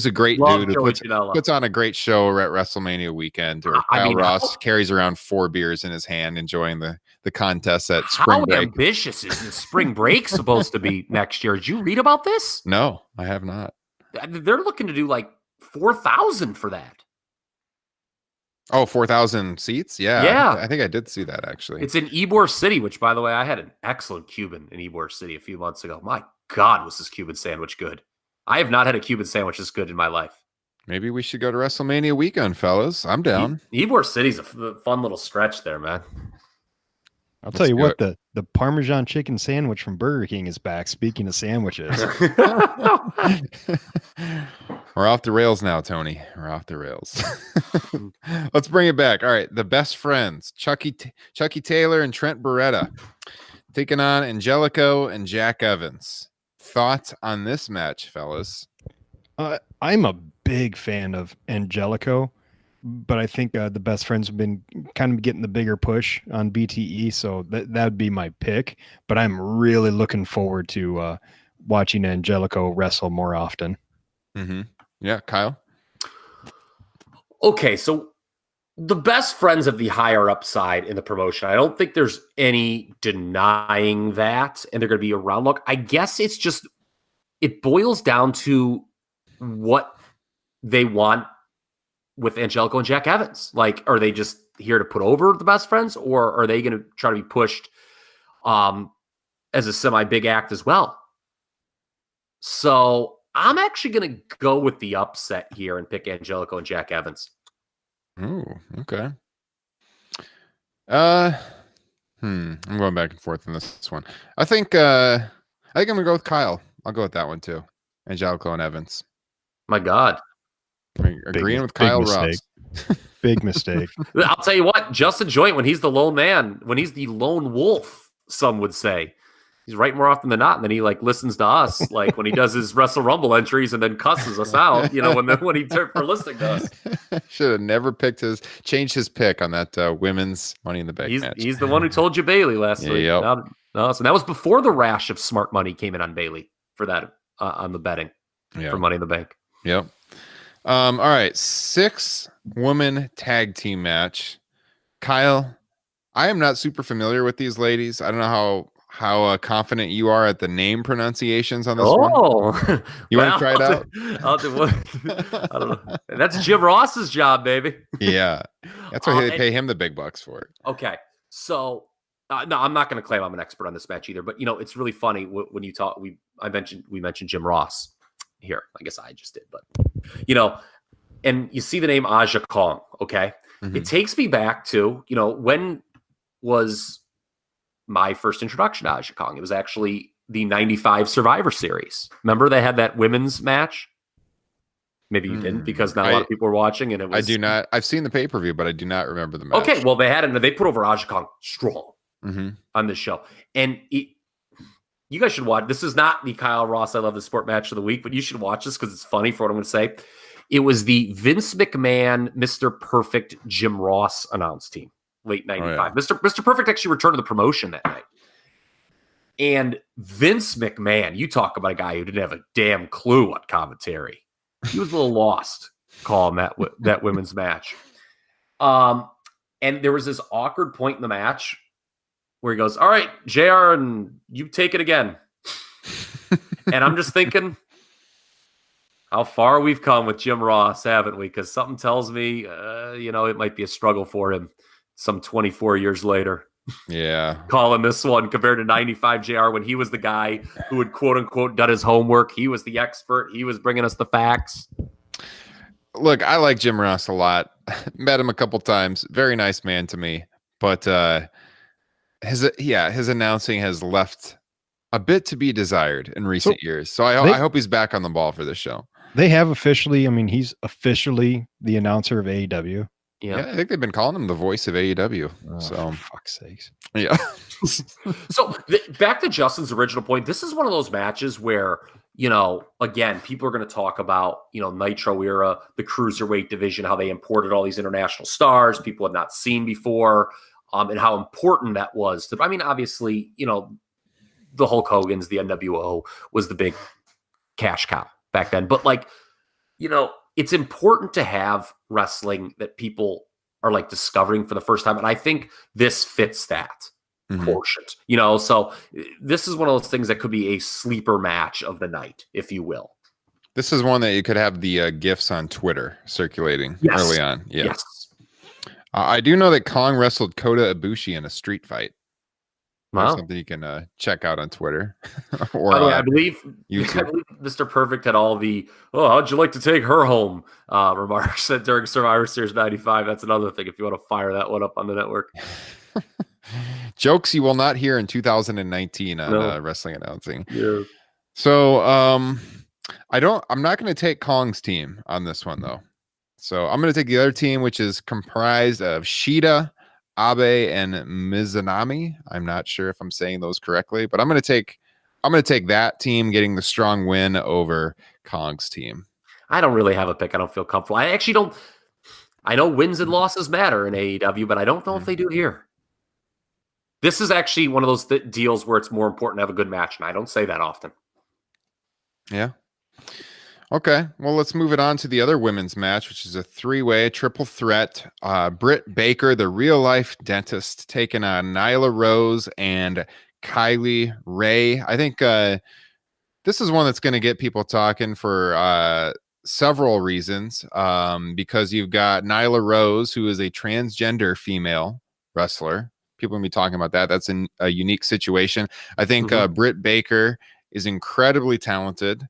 a great dude who puts on a great show at WrestleMania weekend, or Kyle Ross carries around 4 beers in his hand, enjoying the contest at spring break. How ambitious is the spring break supposed to be next year? Did you read about this? No, I have not. They're looking to do like 4,000 for that. Oh, 4,000 seats? Yeah. I think I did see that actually. It's in Ybor City, which by the way, I had an excellent Cuban in Ybor City a few months ago. My God, was this Cuban sandwich good. I have not had a Cuban sandwich this good in my life. Maybe we should go to WrestleMania weekend, fellas. I'm down. Ybor City's a fun little stretch there, man. I'll tell you what, the Parmesan chicken sandwich from Burger King is back. Speaking of sandwiches. We're off the rails now, Tony. We're off the rails. Let's bring it back. All right. The best friends, Chucky Taylor and Trent Beretta, taking on Angelico and Jack Evans. Thoughts on this match, fellas? I'm a big fan of Angelico, but I think the best friends have been kind of getting the bigger push on BTE, so that'd be my pick. But I'm really looking forward to watching Angelico wrestle more often. Mm-hmm. Yeah, Kyle? Okay, so the best friends have the higher upside in the promotion. I don't think there's any denying that, and they're going to be around. Look, I guess it's just, it boils down to what they want with Angelico and Jack Evans. Like, are they just here to put over the best friends, or are they going to try to be pushed as a semi-big act as well? So I'm actually going to go with the upset here and pick Angelico and Jack Evans. Oh, okay. I'm going back and forth on this one. I think I'm gonna go with Kyle. I'll go with that one too. Angelico and Evans. My God. Agreeing with Kyle Ross. Big mistake. I'll tell you what, Justin Joint, when he's the lone man, when he's the lone wolf, some would say, he's right more often than not. And then he like listens to us, like when he does his Wrestle Rumble entries and then cusses us out, when he turned for listening to us. Should have never changed his pick on that women's Money in the Bank match. He's the one who told you Bailey last week. Yep. So that was before the rash of smart money came in on Bailey for that on the betting for Money in the Bank. Yep. All right. 6-woman tag team match. Kyle, I am not super familiar with these ladies. I don't know how confident you are at the name pronunciations on this one. Oh, you want to try it out? I don't know. That's Jim Ross's job, baby. Yeah, that's why they pay him the big bucks for it. Okay, so no, I'm not going to claim I'm an expert on this match either. But it's really funny when you talk. We mentioned Jim Ross here. I guess I just did, but and you see the name Aja Kong. Okay, It takes me back to when was my first introduction to Aja Kong. It was actually the 95 Survivor Series. Remember they had that women's match? Maybe you didn't, because not a lot of people were watching. And it was. I do not. I've seen the pay-per-view, but I do not remember the match. Okay, well, they put over Aja Kong strong on this show. And you guys should watch. This is not the Kyle Ross I Love the Sport match of the week, but you should watch this because it's funny for what I'm going to say. It was the Vince McMahon, Mr. Perfect, Jim Ross announced team. Late 95. Mr. Perfect actually returned to the promotion that night. And Vince McMahon, you talk about a guy who didn't have a damn clue on commentary. He was a little lost calling that women's match. And there was this awkward point in the match where he goes, "All right, JR, and you take it again." And I'm just thinking, how far we've come with Jim Ross, haven't we? Because something tells me, it might be a struggle for him some 24 years later. Yeah. Calling this one compared to 95 JR when he was the guy who had quote unquote done his homework. He was the expert. He was bringing us the facts. Look, I like Jim Ross a lot. Met him a couple times. Very nice man to me. But his announcing has left a bit to be desired in recent years. So I hope he's back on the ball for this show. They have officially, he's officially the announcer of AEW. Yeah, I think they've been calling him the voice of AEW. So, for fuck's sakes. Yeah. So back to Justin's original point, this is one of those matches where, again, people are going to talk about, Nitro era, the cruiserweight division, how they imported all these international stars people had not seen before, and how important that was. Obviously, the Hulk Hogan's, the NWO was the big cash cow back then. But it's important to have wrestling that people are discovering for the first time. And I think this fits that quotient, so this is one of those things that could be a sleeper match of the night, if you will. This is one that you could have the GIFs on Twitter circulating early on. Yes. I do know that Kong wrestled Kota Ibushi in a street fight. There's Wow. something you can check out on Twitter By or the way, I believe YouTube. Mr. Perfect had all the how'd you like to take her home remarks during Survivor Series 95. That's another thing if you want to fire that one up on the network. Jokes you will not hear in 2019 on No. wrestling announcing. Yeah. So I'm not going to take Kong's team on this one though. So I'm going to take the other team, which is comprised of Shida, Abe, and Mizunami. I'm not sure if I'm saying those correctly, but I'm going to take that team getting the strong win over Kong's team. I don't really have a pick. I don't feel comfortable. I actually don't. I know wins and losses matter in AEW, but I don't know if they do here. This is actually one of those deals where it's more important to have a good match, and I don't say that often. Yeah. Okay. Well, let's move it on to the other women's match, which is a three-way triple threat. Britt Baker, the real-life dentist, taking on Nyla Rose and Kylie Ray. I think this is one that's going to get people talking for several reasons. Because you've got Nyla Rose, who is a transgender female wrestler. People will be talking about that. That's a unique situation. I think Britt Baker is incredibly talented.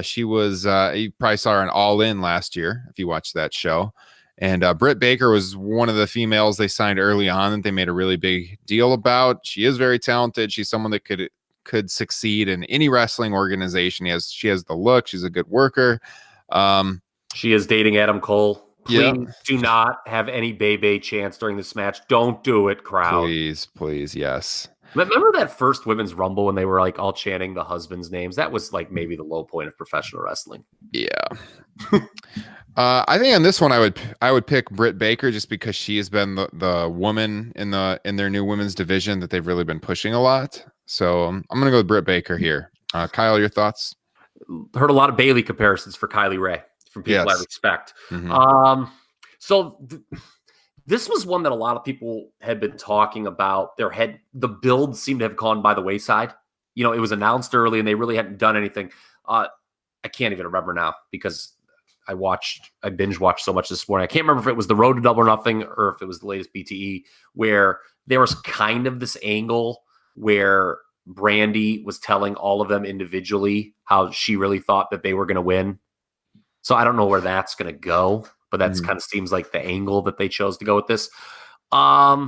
She was, you probably saw her on All In last year, if you watched that show. And Britt Baker was one of the females they signed early on that they made a really big deal about. She is very talented. She's someone that could succeed in any wrestling organization. She has the look. She's a good worker. She is dating Adam Cole. Please Yeah. do not have any Bebe chance during this match. Don't do it, crowd. Please, yes. Remember that first women's rumble when they were like all chanting the husbands' names? That was like maybe the low point of professional wrestling. Yeah. I think on this one I would pick Britt Baker just because she has been the woman in their new women's division that they've really been pushing a lot. So I'm gonna go with Britt Baker here. Kyle, your thoughts? Heard a lot of Bailey comparisons for Kylie Ray from people I respect. This was one that a lot of people had been talking about. The build seemed to have gone by the wayside. You know, it was announced early and they really hadn't done anything. I can't even remember now because I binge watched so much this morning. I can't remember if it was the Road to Double or Nothing or if it was the latest BTE where there was kind of this angle where Brandy was telling all of them individually how she really thought that they were going to win. So I don't know where that's going to go, but that's kind of seems like the angle that they chose to go with this. I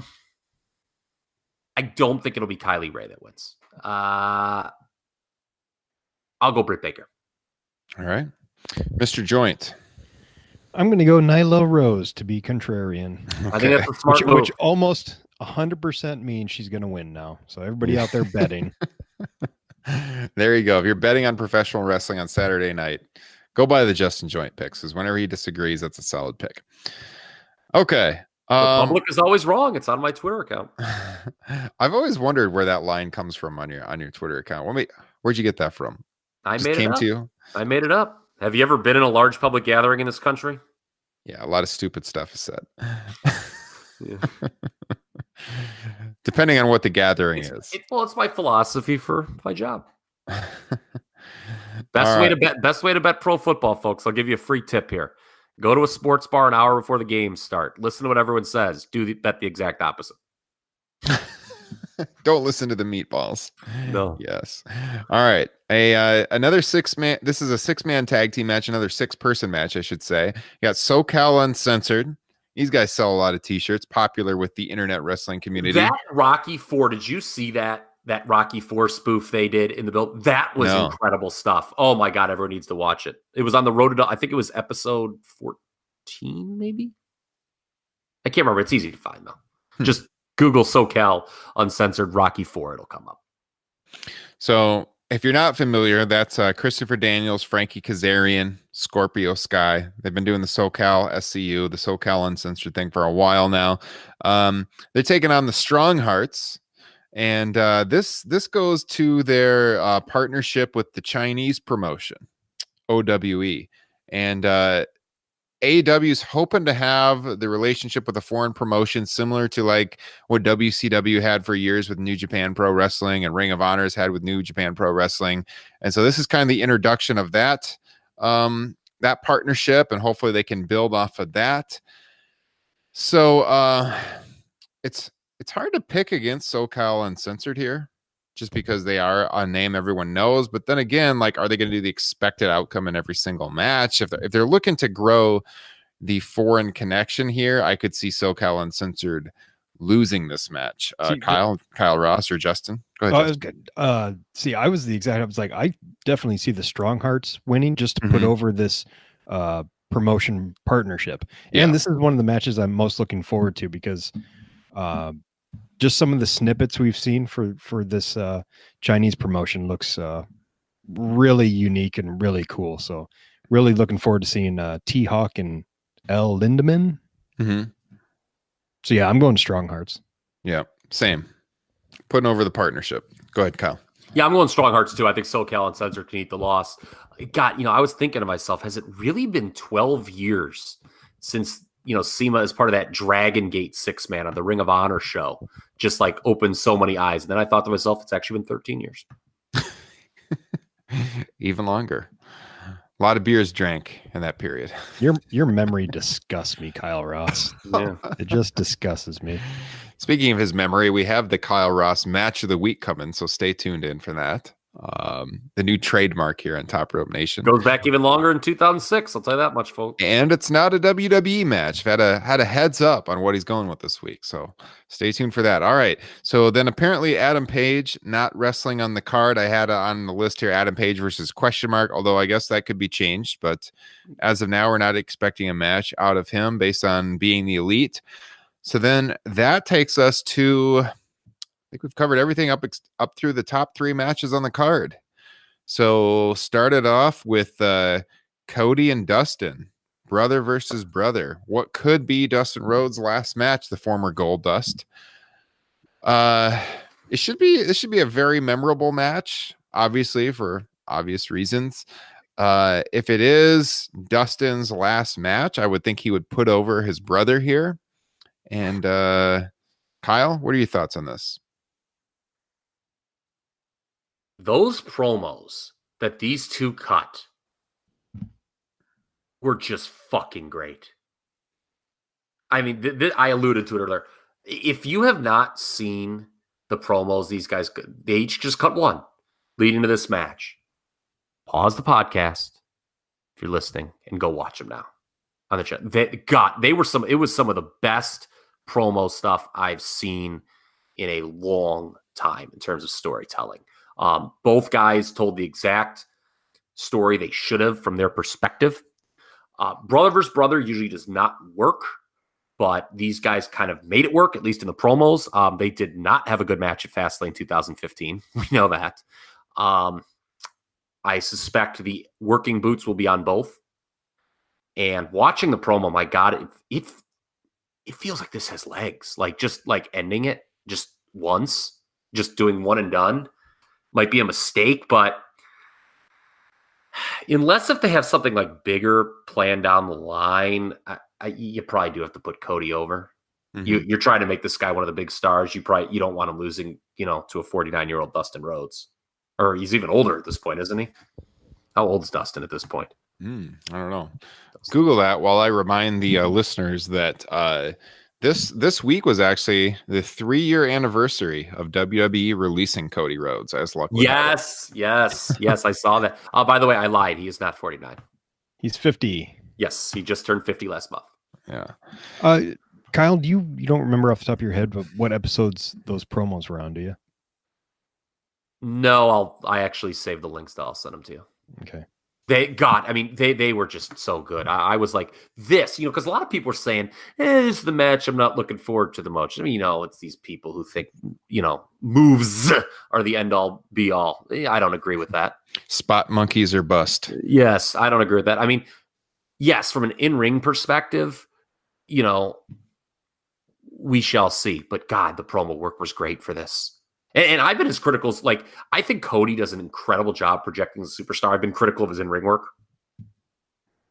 don't think it'll be Kylie Ray that wins. I'll go Britt Baker. All right. Mr. Joint. I'm going to go Nyla Rose to be contrarian. Okay. I think that's a smart move. Which almost 100% means she's going to win now. So everybody out there betting. There you go. If you're betting on professional wrestling on Saturday night, go by the Justin Joint picks because whenever he disagrees, that's a solid pick. Okay. The public is always wrong. It's on my Twitter account. I've always wondered where that line comes from on your Twitter account. Where'd you get that from? I Just made came it up. to you? I made it up. Have you ever been in a large public gathering in this country? Yeah, a lot of stupid stuff is said. Yeah. Depending on what the gathering is. It's my philosophy for my job. Best way to bet pro football, folks. I'll give you a free tip here. Go to a sports bar an hour before the games start. Listen to what everyone says. Bet the exact opposite. Don't listen to the meatballs. No. Yes. All right. Another 6-man. This is a 6-man tag team match. Another 6-person match, I should say. You got SoCal Uncensored. These guys sell a lot of t-shirts, popular with the internet wrestling community. That Rocky IV, did you see that Rocky IV spoof they did in the build? That was incredible stuff. Oh my God, everyone needs to watch it. It was on the road to, I think it was episode 14, maybe? I can't remember. It's easy to find though. Just Google SoCal Uncensored Rocky IV. It'll come up. So if you're not familiar, that's Christopher Daniels, Frankie Kazarian, Scorpio Sky. They've been doing the SoCal SCU, the SoCal Uncensored thing for a while now. They're taking on the Strong Hearts. And this goes to their partnership with the Chinese promotion, OWE. And AEW's hoping to have the relationship with a foreign promotion similar to like what WCW had for years with New Japan Pro Wrestling and Ring of Honor has had with New Japan Pro Wrestling. And so this is kind of the introduction of that partnership, and hopefully they can build off of that. So it's it's hard to pick against SoCal Uncensored here, just because they are a name everyone knows. But then again, like, are they going to do the expected outcome in every single match? If they're looking to grow the foreign connection here, I could see SoCal Uncensored losing this match. Kyle Ross or Justin? Go ahead, Justin. I was the exact. I was like, I definitely see the Strong Hearts winning just to put over this promotion partnership. And this is one of the matches I'm most looking forward to because just some of the snippets we've seen for this Chinese promotion looks really unique and really cool. So really looking forward to seeing T-Hawk and L. Lindemann. So yeah, I'm going Strong Hearts. Yeah, same. Putting over the partnership. Go ahead, Kyle. Yeah, I'm going Strong Hearts too. I think SoCal Uncensored can eat the loss. God, I was thinking to myself, has it really been 12 years since, SEMA is part of that Dragon Gate 6-man on the Ring of Honor show, just like opened so many eyes. And then I thought to myself, it's actually been 13 years. Even longer. A lot of beers drank in that period. Your memory disgusts me, Kyle Ross. Yeah. It just disgusts me. Speaking of his memory, we have the Kyle Ross match of the week coming, so stay tuned in for that. The new trademark here on Top Rope Nation Goes back even longer in 2006. I'll tell you that much, folks. And it's not a WWE match. I've had a heads up on what he's going with this week, so stay tuned for that. All right. So then apparently Adam Page not wrestling on the card. I had on the list here Adam Page versus question mark, although I guess that could be changed. But as of now, we're not expecting a match out of him based on being the elite. So then that takes us to, I think we've covered everything up through the top 3 matches on the card. So started off with Cody and Dustin, brother versus brother. What could be Dustin Rhodes' last match, the former Gold Dust. This should be a very memorable match, obviously for obvious reasons. If it is Dustin's last match, I would think he would put over his brother here. And Kyle, what are your thoughts on this? Those promos that these two cut were just fucking great. I mean, I alluded to it earlier. If you have not seen the promos, these guys, they each just cut one leading to this match. Pause the podcast if you're listening and go watch them now on the chat. It was some of the best promo stuff I've seen in a long time in terms of storytelling. Both guys told the exact story they should have from their perspective. Brother versus brother usually does not work, but these guys kind of made it work, at least in the promos. They did not have a good match at Fastlane 2015. We know that. I suspect the working boots will be on both. And watching the promo, my God, it feels like this has legs. Like just like ending it just once, just doing one and done might be a mistake, but unless if they have something like bigger planned down the line, you probably do have to put Cody over. Mm-hmm. You're trying to make this guy one of the big stars. You don't want him losing, to a 49-year-old Dustin Rhodes, or he's even older at this point, isn't he? How old is Dustin at this point? I don't know. Google that while I remind the listeners that this week was actually the 3-year anniversary of WWE releasing Cody Rhodes. As luck. Yes, I saw that. By the way, I lied. He is not 49. He's 50. Yes, he just turned 50 last month. Yeah. Kyle, you don't remember off the top of your head what episodes those promos were on, do you? No, I actually saved the links. I'll send them to you. Okay. They were just so good. I was like, this, because a lot of people were saying, this is the match I'm not looking forward to the most. I mean, it's these people who think, moves are the end all be all. I don't agree with that. Spot monkeys are bust. Yes, I don't agree with that. I mean, yes, from an in-ring perspective, we shall see. But God, the promo work was great for this. And I've been as critical as, I think Cody does an incredible job projecting as a superstar. I've been critical of his in-ring work.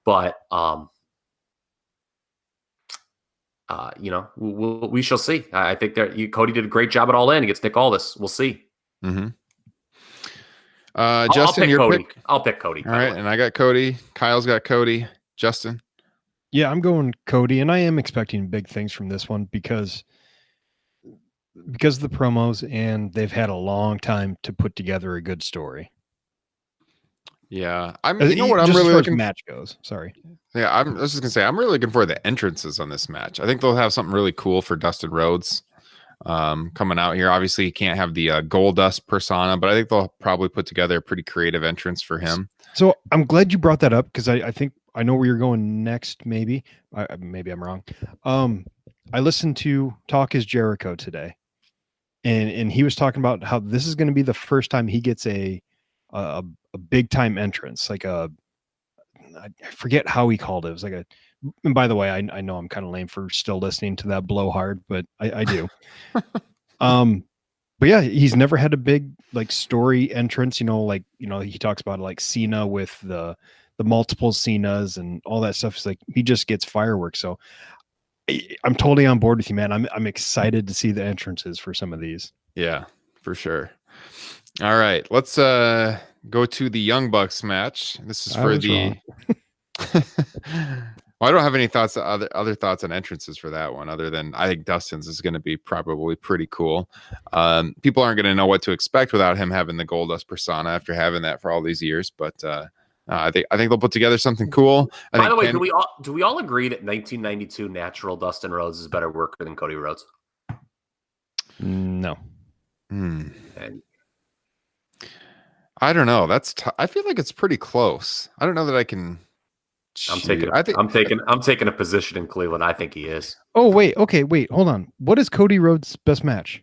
But, we shall see. I think Cody did a great job at All In against Nick Aldis. We'll see. Mm-hmm. I'll Justin, pick Cody. I'll pick Cody. All right, and I got Cody. Kyle's got Cody. Justin? Yeah, I'm going Cody, and I am expecting big things from this one because because of the promos, and they've had a long time to put together a good story. Yeah, you know what I'm Just really as far as looking. match goes. Sorry. Yeah, I was just gonna say I'm really looking for the entrances on this match. I think they'll have something really cool for Dustin Rhodes coming out here. Obviously, you can't have the Goldust persona, but I think they'll probably put together a pretty creative entrance for him. So I'm glad you brought that up because I think I know where you're going next. Maybe maybe I'm wrong. I listened to Talk Is Jericho today, and he was talking about how this is going to be the first time he gets a big time entrance, like I forget how he called it. It was like a. And by the way, I know I'm kind of lame for still listening to that blowhard, but I do. But yeah, he's never had a big like story entrance, like, he talks about like Cena with the multiple Cenas and all that stuff. It's like, he just gets fireworks. So I'm totally on board with you, man. I'm excited to see the entrances for some of these. Yeah, for sure. All right, let's go to the Young Bucks match. This is for the well, I don't have any thoughts, other thoughts on entrances for that one, other than I think Dustin's is going to be probably pretty cool. People aren't going to know what to expect without him having the Goldust persona after having that for all these years. But I think they'll put together something cool. By the way, do we all agree that 1992 natural Dustin Rhodes is better worker than Cody Rhodes? No. I don't know. I feel like it's pretty close. I don't know that I can. I'm taking a position in Cleveland. I think he is. Oh, wait. Okay, wait. Hold on. What is Cody Rhodes' best match?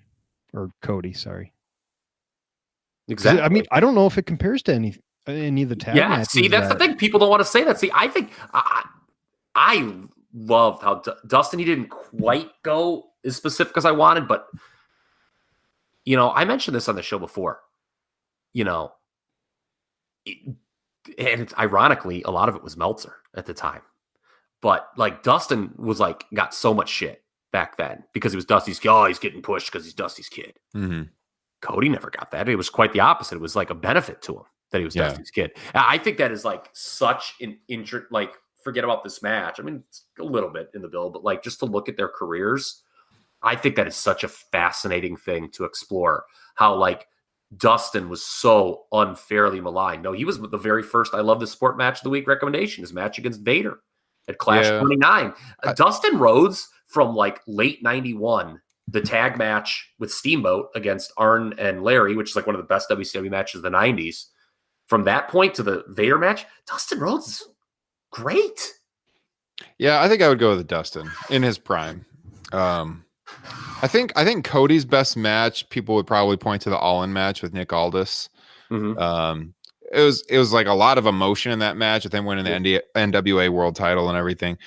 Or Cody, sorry. Exactly. I mean, I don't know if it compares to any of the tag matches. See, that's the thing. People don't want to say that. See, I think I loved how Dustin, he didn't quite go as specific as I wanted, but I mentioned this on the show before. And it's ironically, a lot of it was Meltzer at the time. But like Dustin was like, got so much shit back then because he was Dusty's kid. Oh, he's getting pushed because he's Dusty's kid. Mm-hmm. Cody never got that. It was quite the opposite. It was like a benefit to him that he was Dusty's kid. I think that is like such an like, forget about this match. I mean, it's a little bit in the bill, but like just to look at their careers, I think that is such a fascinating thing to explore how like Dustin was so unfairly maligned. No, he was the very first I Love the Sport match of the week recommendation, his match against Vader at Clash 29. Dustin Rhodes from like late 91, the tag match with Steamboat against Arn and Larry, which is like one of the best WCW matches of the 90s. From that point to the Vader match, Dustin Rhodes is great. Yeah, I think I would go with Dustin in his prime. I think Cody's best match, people would probably point to the All-In match with Nick Aldis. Mm-hmm. It was like a lot of emotion in that match with him winning the NWA World Title and everything.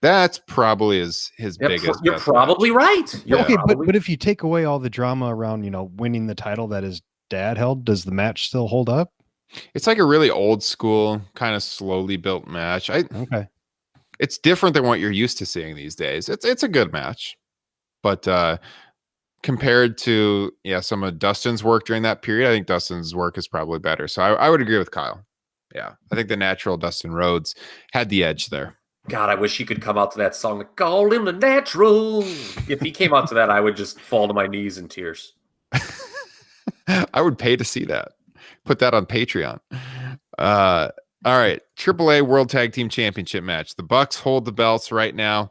That's probably his biggest. You're probably right. Okay, but if you take away all the drama around winning the title that his dad held, does the match still hold up? It's like a really old school, kind of slowly built match. Okay. It's different than what you're used to seeing these days. It's a good match. But compared to some of Dustin's work during that period, I think Dustin's work is probably better. So I would agree with Kyle. Yeah, I think the natural Dustin Rhodes had the edge there. God, I wish he could come out to that song, Call Him the Natural. If he came out to that, I would just fall to my knees in tears. I would pay to see that. Put that on Patreon. All right, AAA World Tag Team Championship match. The Bucks hold the belts right now.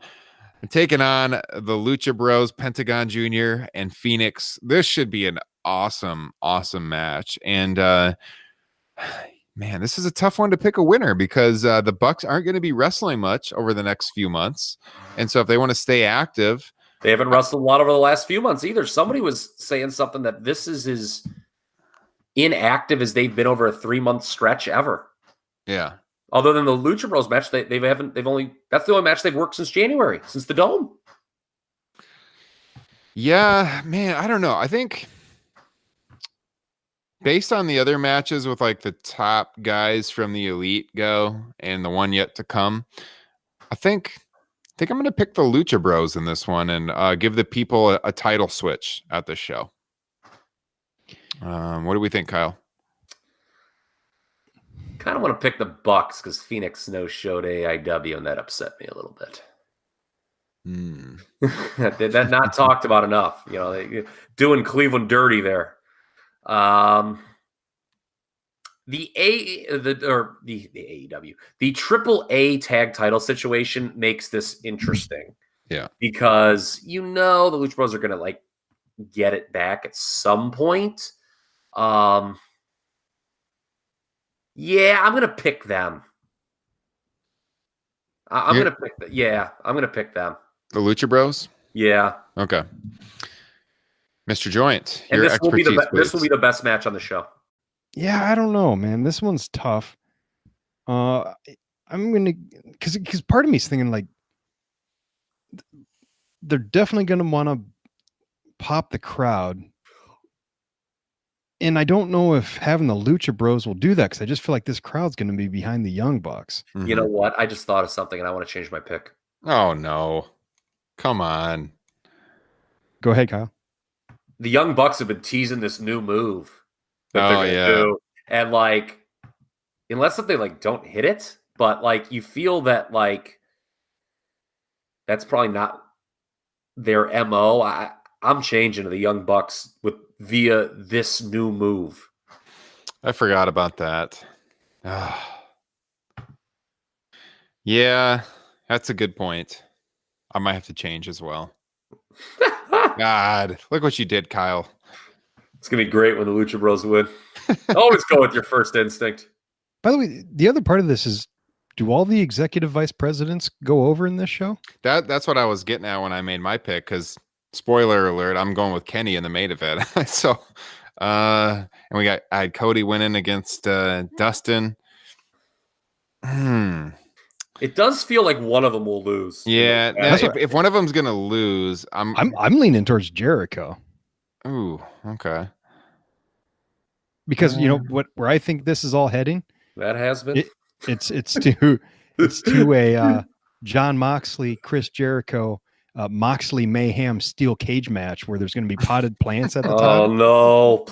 Taking on the Lucha Bros, Pentagon Jr. and Phoenix. This should be an awesome match. And man, this is a tough one to pick a winner because the Bucks aren't going to be wrestling much over the next few months. And so if they want to stay active, they haven't wrestled a lot over the last few months either. Somebody was saying something that this is as inactive as they've been over a 3-month stretch ever. Yeah. Other than the Lucha Bros match, that's the only match they've worked since January, since the Dome. Yeah, man, I don't know. I think based on the other matches with like the top guys from the Elite go and the one yet to come, I think I'm going to pick the Lucha Bros in this one and give the people a title switch at the show. What do we think, Kyle? Kind of want to pick the Bucks because Phoenix no-showed AEW, and that upset me a little bit. That not talked about enough. You know, doing Cleveland dirty there. The AEW, the AAA tag title situation makes this interesting. Yeah, because the Lucha Bros are gonna like get it back at some point. Yeah, I'm gonna pick them. I'm gonna pick them. the Lucha Bros. Yeah. Okay. Mr. Joint, And your this will be expertise, the best match on the show. Yeah, I don't know, man. This one's tough. I'm gonna because part of me is thinking like they're definitely gonna want to pop the crowd. And I don't know if having the Lucha Bros will do that because I just feel like this crowd's going to be behind the Young Bucks. You know what? I just thought of something and I want to change my pick. Oh, no. Come on. Go ahead, Kyle. The Young Bucks have been teasing this new move that they're going to do. And, like, unless they, like, don't hit it, but, like, you feel that, like, that's probably not their MO. I'm changing to the Young Bucks via this new move. I forgot about that. Yeah, that's a good point. I might have to change as well. God, look what you did, Kyle. It's going to be great when the Lucha Bros win. Always go with your first instinct. By the way, the other part of this is, do all the executive vice presidents go over in this show? That's what I was getting at when I made my pick, because spoiler alert, I'm going with Kenny in the main event. So, and I had Cody winning against Dustin. It does feel like one of them will lose. Yeah, if one of them's gonna lose, I'm leaning towards Jericho. Ooh, okay. Because you know where I think this is all heading. That has been. It's to a John Moxley, Chris Jericho. Moxley Mayhem steel cage match where there's going to be potted plants at the top. Oh no!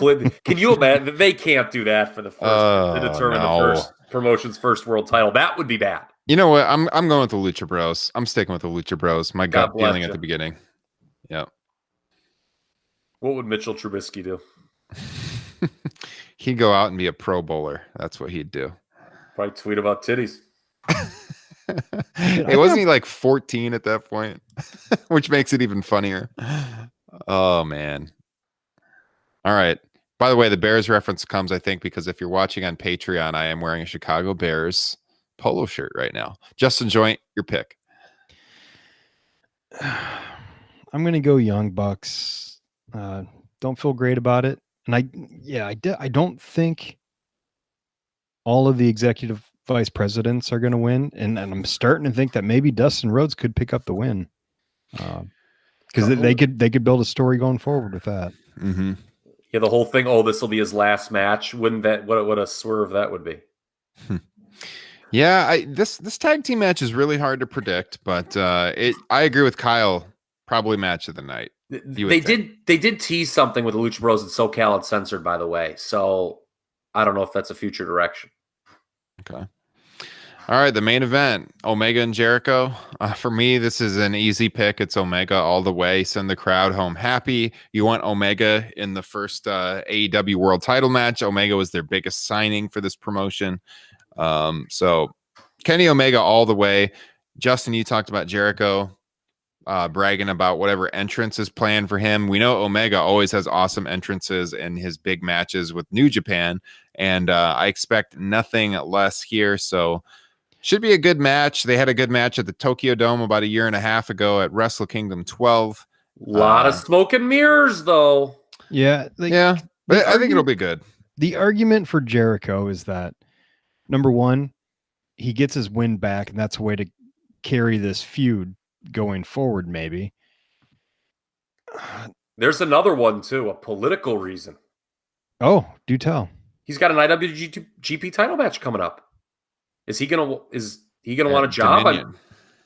Can you imagine? They can't do that for the first to determine the first promotion's first world title. That would be bad. You know what? I'm going with the Lucha Bros. I'm sticking with the Lucha Bros. My gut feeling at the beginning. Yeah. What would Mitchell Trubisky do? He'd go out and be a Pro Bowler. That's what he'd do. Probably tweet about titties. Hey, wasn't he like 14 at that point? Which makes it even funnier. Oh, man. All right. By the way, the Bears reference comes, I think, because if you're watching on Patreon, I am wearing a Chicago Bears polo shirt right now. Justin Joint, your pick. I'm going to go Young Bucks. Don't feel great about it. And I don't think all of the executive vice presidents are going to win. And I'm starting to think that maybe Dustin Rhodes could pick up the win. Because they could build a story going forward with that. Mm-hmm. Yeah, the whole thing, this will be his last match. Wouldn't that, what a swerve that would be. Yeah, this tag team match is really hard to predict, but I agree with Kyle. Probably match of the night. They did tease something with the Lucha Bros and SoCal Uncensored, by the way. So I don't know if that's a future direction. Okay. All right, the main event, Omega and Jericho. For me, this is an easy pick. It's Omega all the way. Send the crowd home happy. You want Omega in the first AEW World Title match. Omega was their biggest signing for this promotion. So Kenny Omega all the way. Justin, you talked about Jericho bragging about whatever entrance is planned for him. We know Omega always has awesome entrances in his big matches with New Japan, and I expect nothing less here. So should be a good match. They had a good match at the Tokyo Dome about a year and a half ago at Wrestle Kingdom 12. A lot of smoke and mirrors, though. Yeah. But I think it'll be good. The argument for Jericho is that, number one, he gets his win back, and that's a way to carry this feud going forward, maybe. There's another one, too, a political reason. Oh, do tell. He's got an IWGP title match coming up. Is he gonna want a job?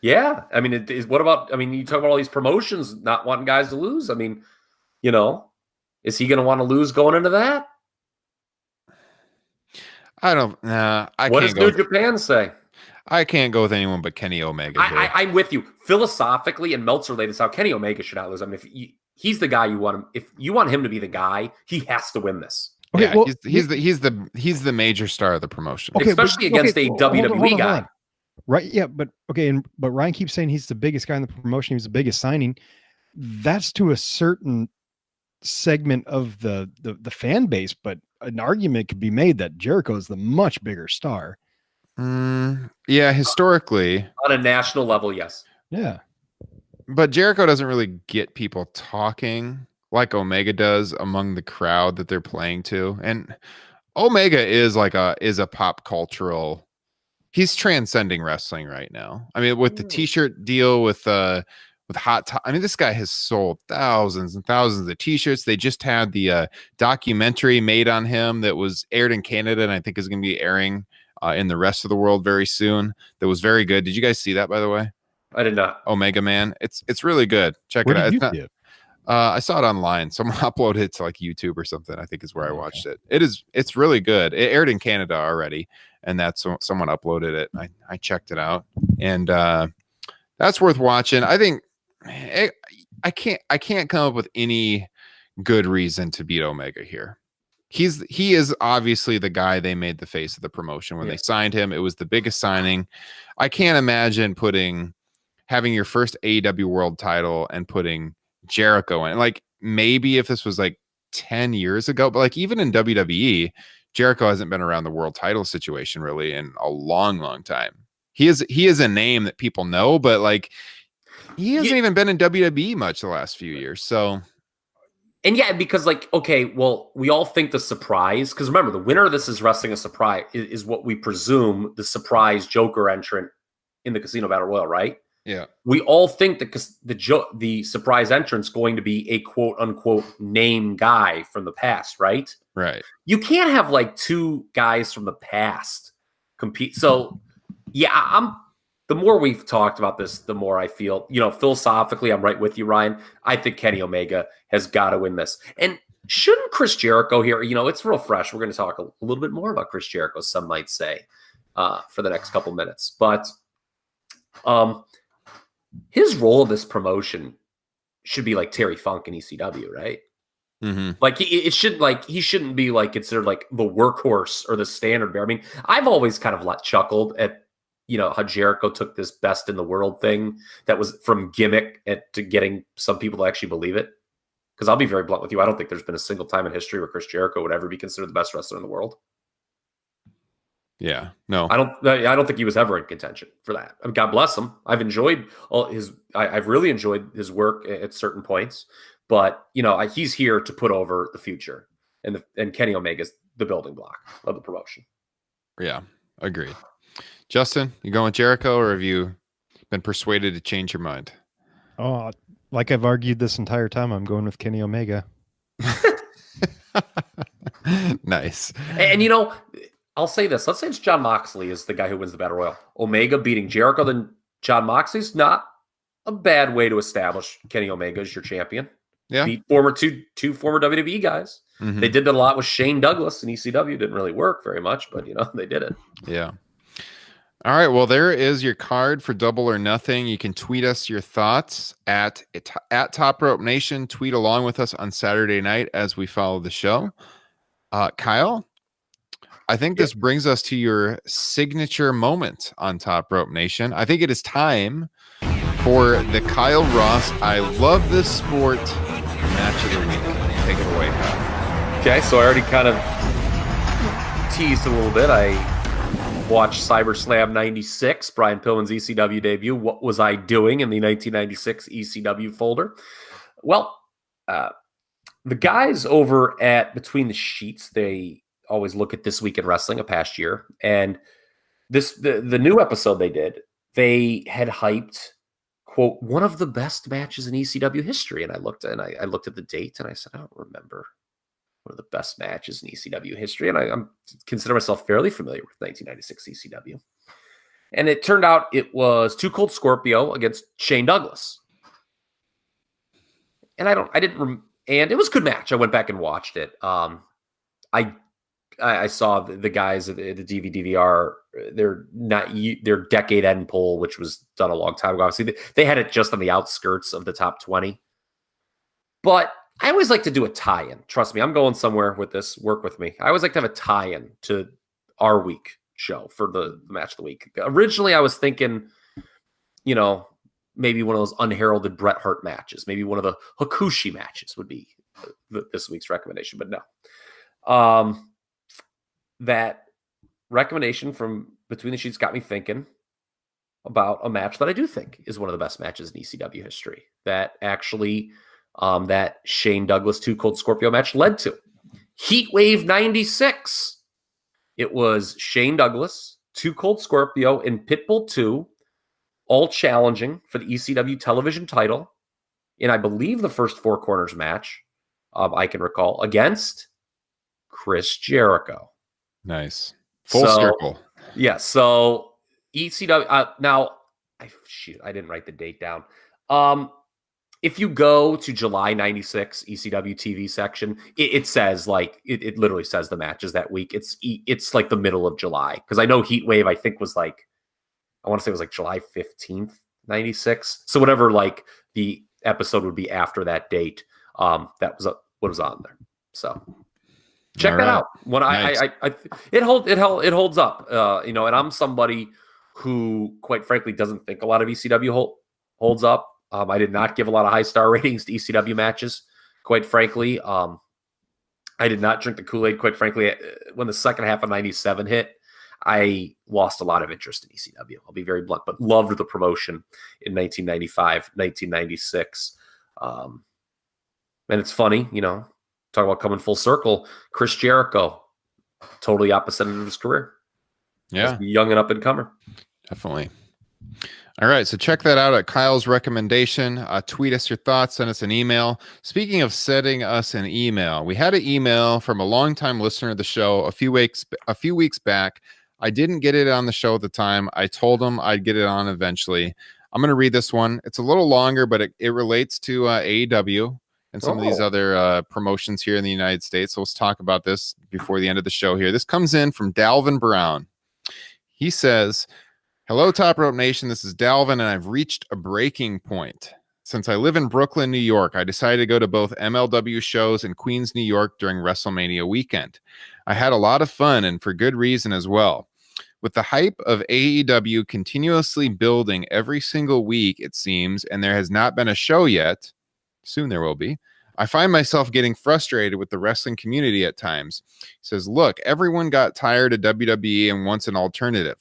Yeah. I mean, what about? I mean, you talk about all these promotions not wanting guys to lose. I mean, is he gonna want to lose going into that? I don't. I what can't does New Japan say? I can't go with anyone but Kenny Omega here. I'm with you. Philosophically, and Meltzer laid this out, Kenny Omega should not lose. I mean, he's the guy you want him. If you want him to be the guy, he has to win this. Okay, yeah, well, he's the major star of the promotion. Okay, Especially against a WWE hold guy. on. Right? Yeah, but but Ryan keeps saying he's the biggest guy in the promotion. He's the biggest signing. That's to a certain segment of the fan base, but an argument could be made that Jericho is the much bigger star. Yeah, historically. On a national level, yes. Yeah. But Jericho doesn't really get people talking like Omega does among the crowd that they're playing to. And Omega is a pop cultural. He's transcending wrestling right now. I mean, with the t-shirt deal with Hot Top, I mean, this guy has sold thousands and thousands of t-shirts. They just had the documentary made on him that was aired in Canada and I think is going to be airing in the rest of the world very soon. That was very good. Did you guys see that, by the way? I did not. Omega Man. It's really good. Check Where it out. did It's you not, see it? I saw it online. Someone uploaded it to like YouTube or something. I think is where I watched it. It's really good. It aired in Canada already, and that's someone uploaded it. I checked it out, and that's worth watching. I think I can't come up with any good reason to beat Omega here. He is obviously the guy they made the face of the promotion when they signed him. It was the biggest signing. I can't imagine having your first AEW world title and putting Jericho in. Like maybe if this was like 10 years ago, but like even in WWE, Jericho hasn't been around the world title situation really in a long time. He is a name that people know, but like he hasn't even been in WWE much the last few years. So and yeah, because like, okay, well, we all think the surprise, because remember, the winner of this is wrestling a surprise is what we presume the surprise Joker entrant in the Casino Battle Royal, right? Yeah. We all think that the surprise entrant's going to be a quote unquote name guy from the past, right? Right. You can't have like two guys from the past compete. So yeah, the more we've talked about this, the more I feel, philosophically, I'm right with you, Ryan. I think Kenny Omega has got to win this. And shouldn't Chris Jericho here, it's real fresh. We're going to talk a little bit more about Chris Jericho, some might say, for the next couple minutes. But his role in this promotion should be like Terry Funk in ECW, right? Mm-hmm. Like he shouldn't be like considered like the workhorse or the standard bearer. I mean, I've always kind of chuckled at how Jericho took this best in the world thing that was from gimmick to getting some people to actually believe it. Because I'll be very blunt with you, I don't think there's been a single time in history where Chris Jericho would ever be considered the best wrestler in the world. Yeah, no, I don't think he was ever in contention for that. I mean, God bless him. I've enjoyed I've really enjoyed his work at certain points, but he's here to put over the future, and Kenny Omega's the building block of the promotion. Yeah, agreed. Justin, you going with Jericho, or have you been persuaded to change your mind? Oh, like I've argued this entire time, I'm going with Kenny Omega. Nice. And I'll say this. Let's say it's Jon Moxley is the guy who wins the Battle Royal. Omega beating Jericho, then Jon Moxley's not a bad way to establish Kenny Omega as your champion. Yeah. Beat two former WWE guys. Mm-hmm. They did that a lot with Shane Douglas in ECW. Didn't really work very much, but they did it. Yeah. All right. Well, there is your card for Double or Nothing. You can tweet us your thoughts at Top Rope Nation. Tweet along with us on Saturday night as we follow the show. Kyle, I think this brings us to your signature moment on Top Rope Nation. I think it is time for the Kyle Ross I Love This Sport match of the week. Take it away, Kyle. Okay, so I already kind of teased a little bit. I watched CyberSlam 96, Brian Pillman's ECW debut. What was I doing in the 1996 ECW folder? Well, the guys over at Between the Sheets, they always look at This Week in Wrestling, a past year, and the new episode they did, they had hyped, quote, one of the best matches in ECW history. And I looked at the date and I said, I don't remember one of the best matches in ECW history. And I consider myself fairly familiar with 1996 ECW. And it turned out it was Too Cold Scorpio against Shane Douglas. And and it was a good match. I went back and watched it. I I saw the guys at the DVR, their decade end poll, which was done a long time ago. Obviously, they had it just on the outskirts of the top 20. But I always like to do a tie-in. Trust me, I'm going somewhere with this. Work with me. I always like to have a tie-in to our week show for the match of the week. Originally, I was thinking, maybe one of those unheralded Bret Hart matches. Maybe one of the Hakushi matches would be this week's recommendation. But no. That recommendation from Between the Sheets got me thinking about a match that I do think is one of the best matches in ECW history. That actually, that Shane Douglas 2 Cold Scorpio match led to. Heatwave 96. It was Shane Douglas, 2 Cold Scorpio, and Pitbull 2, all challenging for the ECW television title in, I believe, the first Four Corners match, I can recall, against Chris Jericho. Nice. Full circle. Yeah. So ECW. Now, I didn't write the date down. If you go to July 96 ECW TV section, it says it literally says the matches that week. It's like the middle of July, because I know Heatwave, I think, was I want to say it was July 15th, 96. So whatever the episode would be after that date, that was what was on there. So check that out. When nice. It holds up. And I'm somebody who, quite frankly, doesn't think a lot of ECW holds up. I did not give a lot of high star ratings to ECW matches, quite frankly. I did not drink the Kool-Aid, quite frankly. When the second half of 97 hit, I lost a lot of interest in ECW. I'll be very blunt, but loved the promotion in 1995, 1996. And it's funny, talk about coming full circle. Chris Jericho, totally opposite end of his career. Yeah. Young and up and comer. Definitely. All right. So check that out at Kyle's recommendation. Tweet us your thoughts. Send us an email. Speaking of sending us an email, we had an email from a longtime listener of the show a few weeks back. I didn't get it on the show at the time. I told him I'd get it on eventually. I'm going to read this one. It's a little longer, but it relates to AEW and some of these other promotions here in the United States. So let's talk about this before the end of the show here. This comes in from Dalvin Brown. He says, "Hello, Top Rope Nation. This is Dalvin, and I've reached a breaking point. Since I live in Brooklyn, New York, I decided to go to both MLW shows in Queens, New York during WrestleMania weekend. I had a lot of fun, and for good reason as well. With the hype of AEW continuously building every single week, it seems, and there has not been a show yet, soon there will be, I find myself getting frustrated with the wrestling community at times." He says, "Look, everyone got tired of WWE and wants an alternative.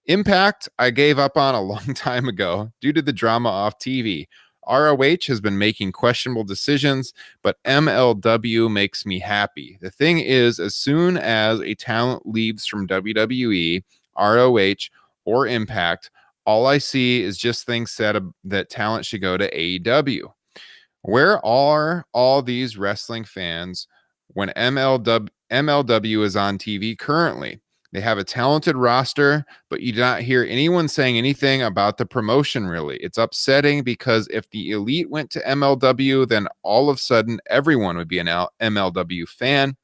Impact, I gave up on a long time ago due to the drama off TV. ROH has been making questionable decisions, but MLW makes me happy. The thing is, as soon as a talent leaves from WWE, ROH, or Impact, all I see is just things said that talent should go to AEW. Where are all these wrestling fans when MLW is on TV currently? They have a talented roster, but you do not hear anyone saying anything about the promotion, really. It's upsetting because if the elite went to MLW, then all of a sudden everyone would be an MLW fan.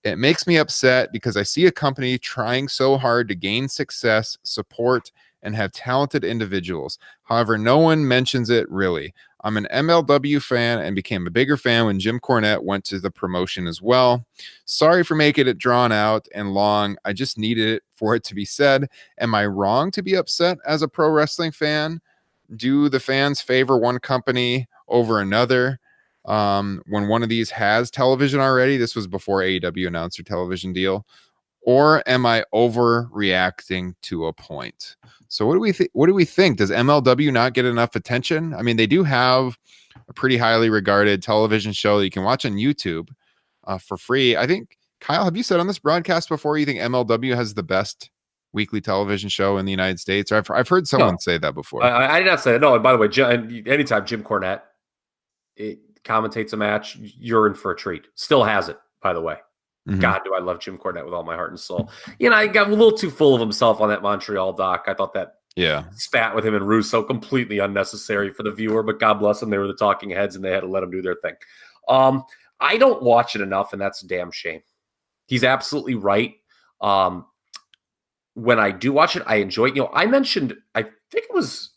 It makes me upset because I see a company trying so hard to gain success, support, and have talented individuals. However, no one mentions it, really. I'm an MLW fan and became a bigger fan when Jim Cornette went to the promotion as well. Sorry for making it drawn out and long. I just needed it for it to be said. Am I wrong to be upset as a pro wrestling fan? Do the fans favor one company over another when one of these has television already? This was before AEW announced their television deal. Or am I overreacting to a point?" So what do we think? Does MLW not get enough attention? I mean, they do have a pretty highly regarded television show that you can watch on YouTube for free. I think, Kyle, have you said on this broadcast before you think MLW has the best weekly television show in the United States? Or I've heard someone say that before. I did not say that. No, and by the way, anytime Jim Cornette commentates a match, you're in for a treat. Still has it, by the way. Mm-hmm. God, do I love Jim Cornette with all my heart and soul. I got a little too full of himself on that Montreal doc. I thought that spat with him and Russo completely unnecessary for the viewer, but God bless them. They were the talking heads and they had to let them do their thing. I don't watch it enough, and that's a damn shame. He's absolutely right. When I do watch it, I enjoy it. I mentioned, I think it was,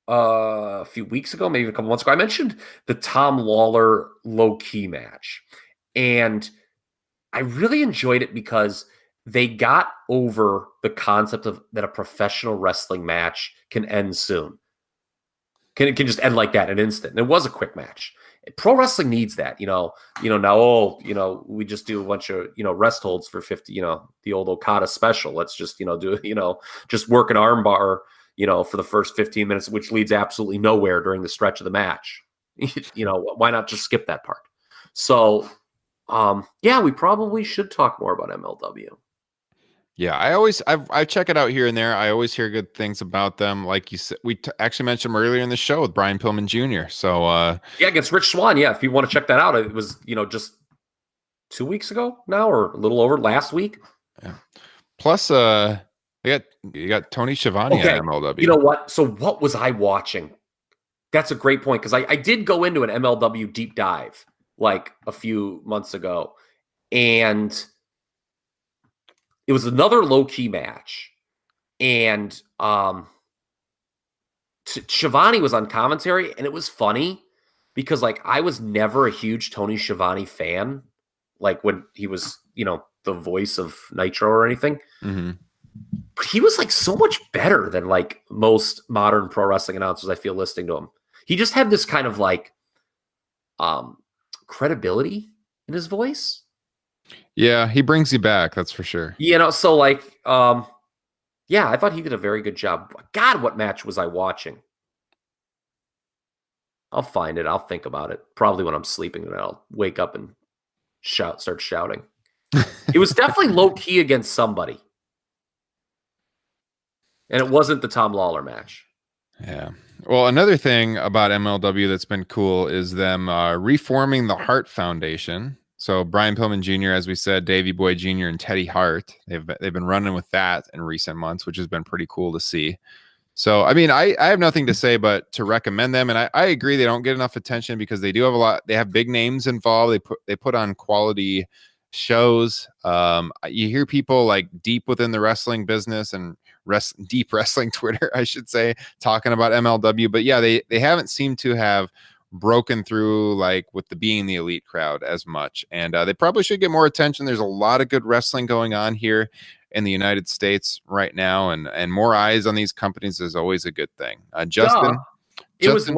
a few weeks ago, maybe a couple months ago, I mentioned the Tom Lawler low-key match. And I really enjoyed it because they got over the concept of that a professional wrestling match can end soon. Can just end like that in an instant. And it was a quick match. Pro wrestling needs that, now, we just do a bunch of, rest holds for 50, the old Okada special. Let's just, just work an arm bar, for the first 15 minutes, which leads absolutely nowhere during the stretch of the match. Why not just skip that part? So, we probably should talk more about MLW. Yeah, I check it out here and there. I always hear good things about them. Like you said, we actually mentioned them earlier in the show with Brian Pillman Jr. So against Rich Swann. Yeah, if you want to check that out, it was just 2 weeks ago now, or a little over last week. Yeah. Plus, you got Tony Schiavone at MLW. You know what? So what was I watching? That's a great point, because I did go into an MLW deep dive like a few months ago, and it was another low-key match, and Schiavone was on commentary, and it was funny because, I was never a huge Tony Schiavone fan, when he was, the voice of Nitro or anything. Mm-hmm. But he was, so much better than, most modern pro wrestling announcers, I feel, listening to him. He just had this kind of, credibility in his voice. Yeah, he brings you back, that's for sure. So I thought he did a very good job. God, what match was I watching? I'll find it. I'll think about it. Probably when I'm sleeping, and I'll wake up and start shouting. It was definitely low key against somebody. And it wasn't the Tom Lawler match. Yeah. Well, another thing about MLW that's been cool is them reforming the Hart Foundation. So Brian Pillman Jr., as we said, Davey Boy Jr., and Teddy Hart, they've been running with that in recent months, which has been pretty cool to see. So, I mean, I have nothing to say but to recommend them. And I agree they don't get enough attention because they do have they have big names involved. They put on quality shows. You hear people deep within the wrestling business and deep wrestling Twitter, I should say, talking about MLW. But yeah, they haven't seemed to have broken through with the being the elite crowd as much, and they probably should get more attention. There's a lot of good wrestling going on here in the United States right now, and more eyes on these companies is always a good thing. Justin, was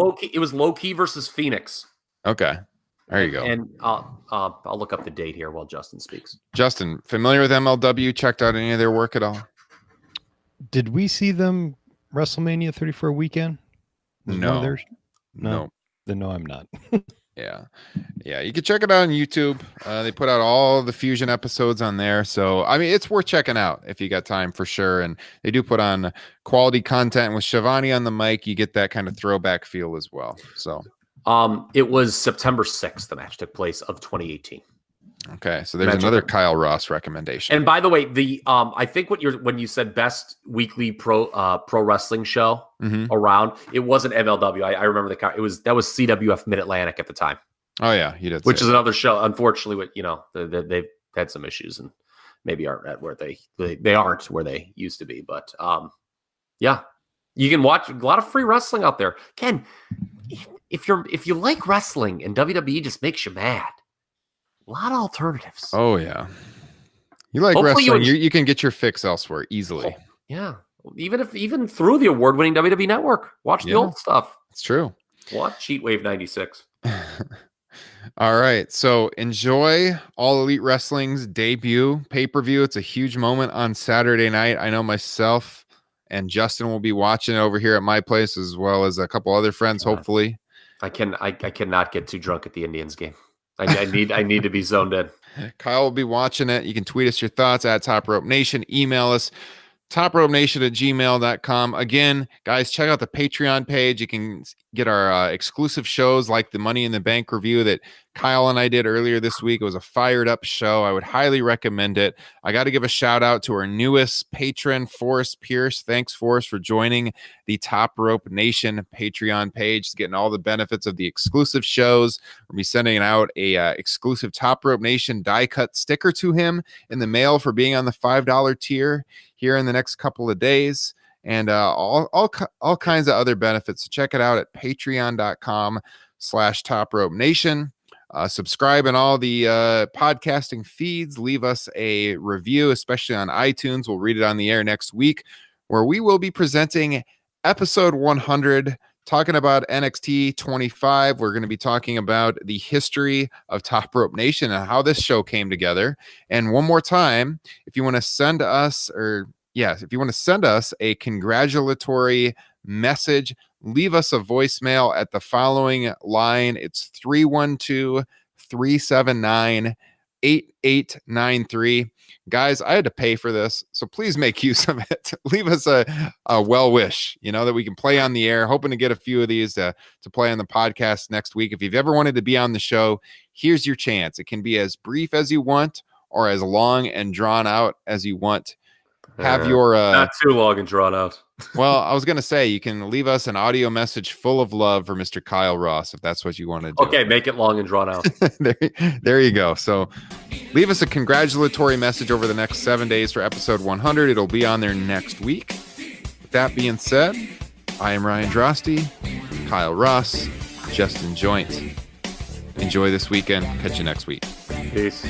low key versus Phoenix. Okay, there you go. And I'll look up the date here while Justin speaks. Justin, familiar with MLW? Checked out any of their work at all? Did we see them WrestleMania 34 weekend? No. Then no, I'm not. Yeah. You can check it out on YouTube. They put out all the Fusion episodes on there. So, I mean, it's worth checking out if you got time for sure. And they do put on quality content with Schiavone on the mic. You get that kind of throwback feel as well. So, it was September 6th. The match took place of 2018. Okay. So there's another Kyle Ross recommendation. And by the way, I think when you said best weekly pro wrestling show around, it wasn't MLW. I remember that was CWF Mid-Atlantic at the time. Oh yeah, you did. Which is another show. Unfortunately, they've had some issues and maybe aren't at where they aren't where they used to be. But yeah, you can watch a lot of free wrestling out there. Ken, if you like wrestling and WWE just makes you mad, a lot of alternatives. Oh yeah, you like hopefully wrestling? You can get your fix elsewhere easily. Yeah, even through the award-winning WWE Network, watch the old stuff. It's true. Watch Cheat Wave 96. All right, so enjoy All Elite Wrestling's debut pay-per-view. It's a huge moment on Saturday night. I know myself and Justin will be watching it over here at my place, as well as a couple other friends. Hopefully, I cannot get too drunk at the Indians game. I need to be zoned in. Kyle will be watching it. You can tweet us your thoughts at Top Rope Nation. Email us topropenation@gmail.com. Again, guys, check out the Patreon page. You can get our exclusive shows like the Money in the Bank review that Kyle and I did earlier this week. It was a fired up show. I would highly recommend it. I got to give a shout out to our newest patron, Forrest Pierce. Thanks, Forrest, for joining the Top Rope Nation Patreon page, getting all the benefits of the exclusive shows. We'll be sending out a exclusive Top Rope Nation die cut sticker to him in the mail for being on the $5 tier here in the next couple of days, and all kinds of other benefits. So check it out at patreon.com/Top Rope Nation. Subscribe in all the podcasting feeds. Leave us a review, especially on iTunes. We'll read it on the air next week, where we will be presenting episode 100, talking about NXT 25. We're going to be talking about the history of Top Rope Nation and how this show came together. And one more time, if you want to send us a congratulatory message, leave us a voicemail at the following line. It's 312-379-8893. Guys, I had to pay for this, so please make use of it. Leave us a well wish, that we can play on the air. Hoping to get a few of these to play on the podcast next week. If you've ever wanted to be on the show, here's your chance. It can be as brief as you want or as long and drawn out as you want. Have your not too long and drawn out. Well, I was gonna say you can leave us an audio message full of love for Mr. Kyle Ross if that's what you want to do. Okay, make it long and drawn out. there you go. So leave us a congratulatory message over the next 7 days for episode 100. It'll be on there next week. With that being said, I am Ryan Drosty, Kyle Ross, Justin Joint. Enjoy this weekend. Catch you next week. Peace.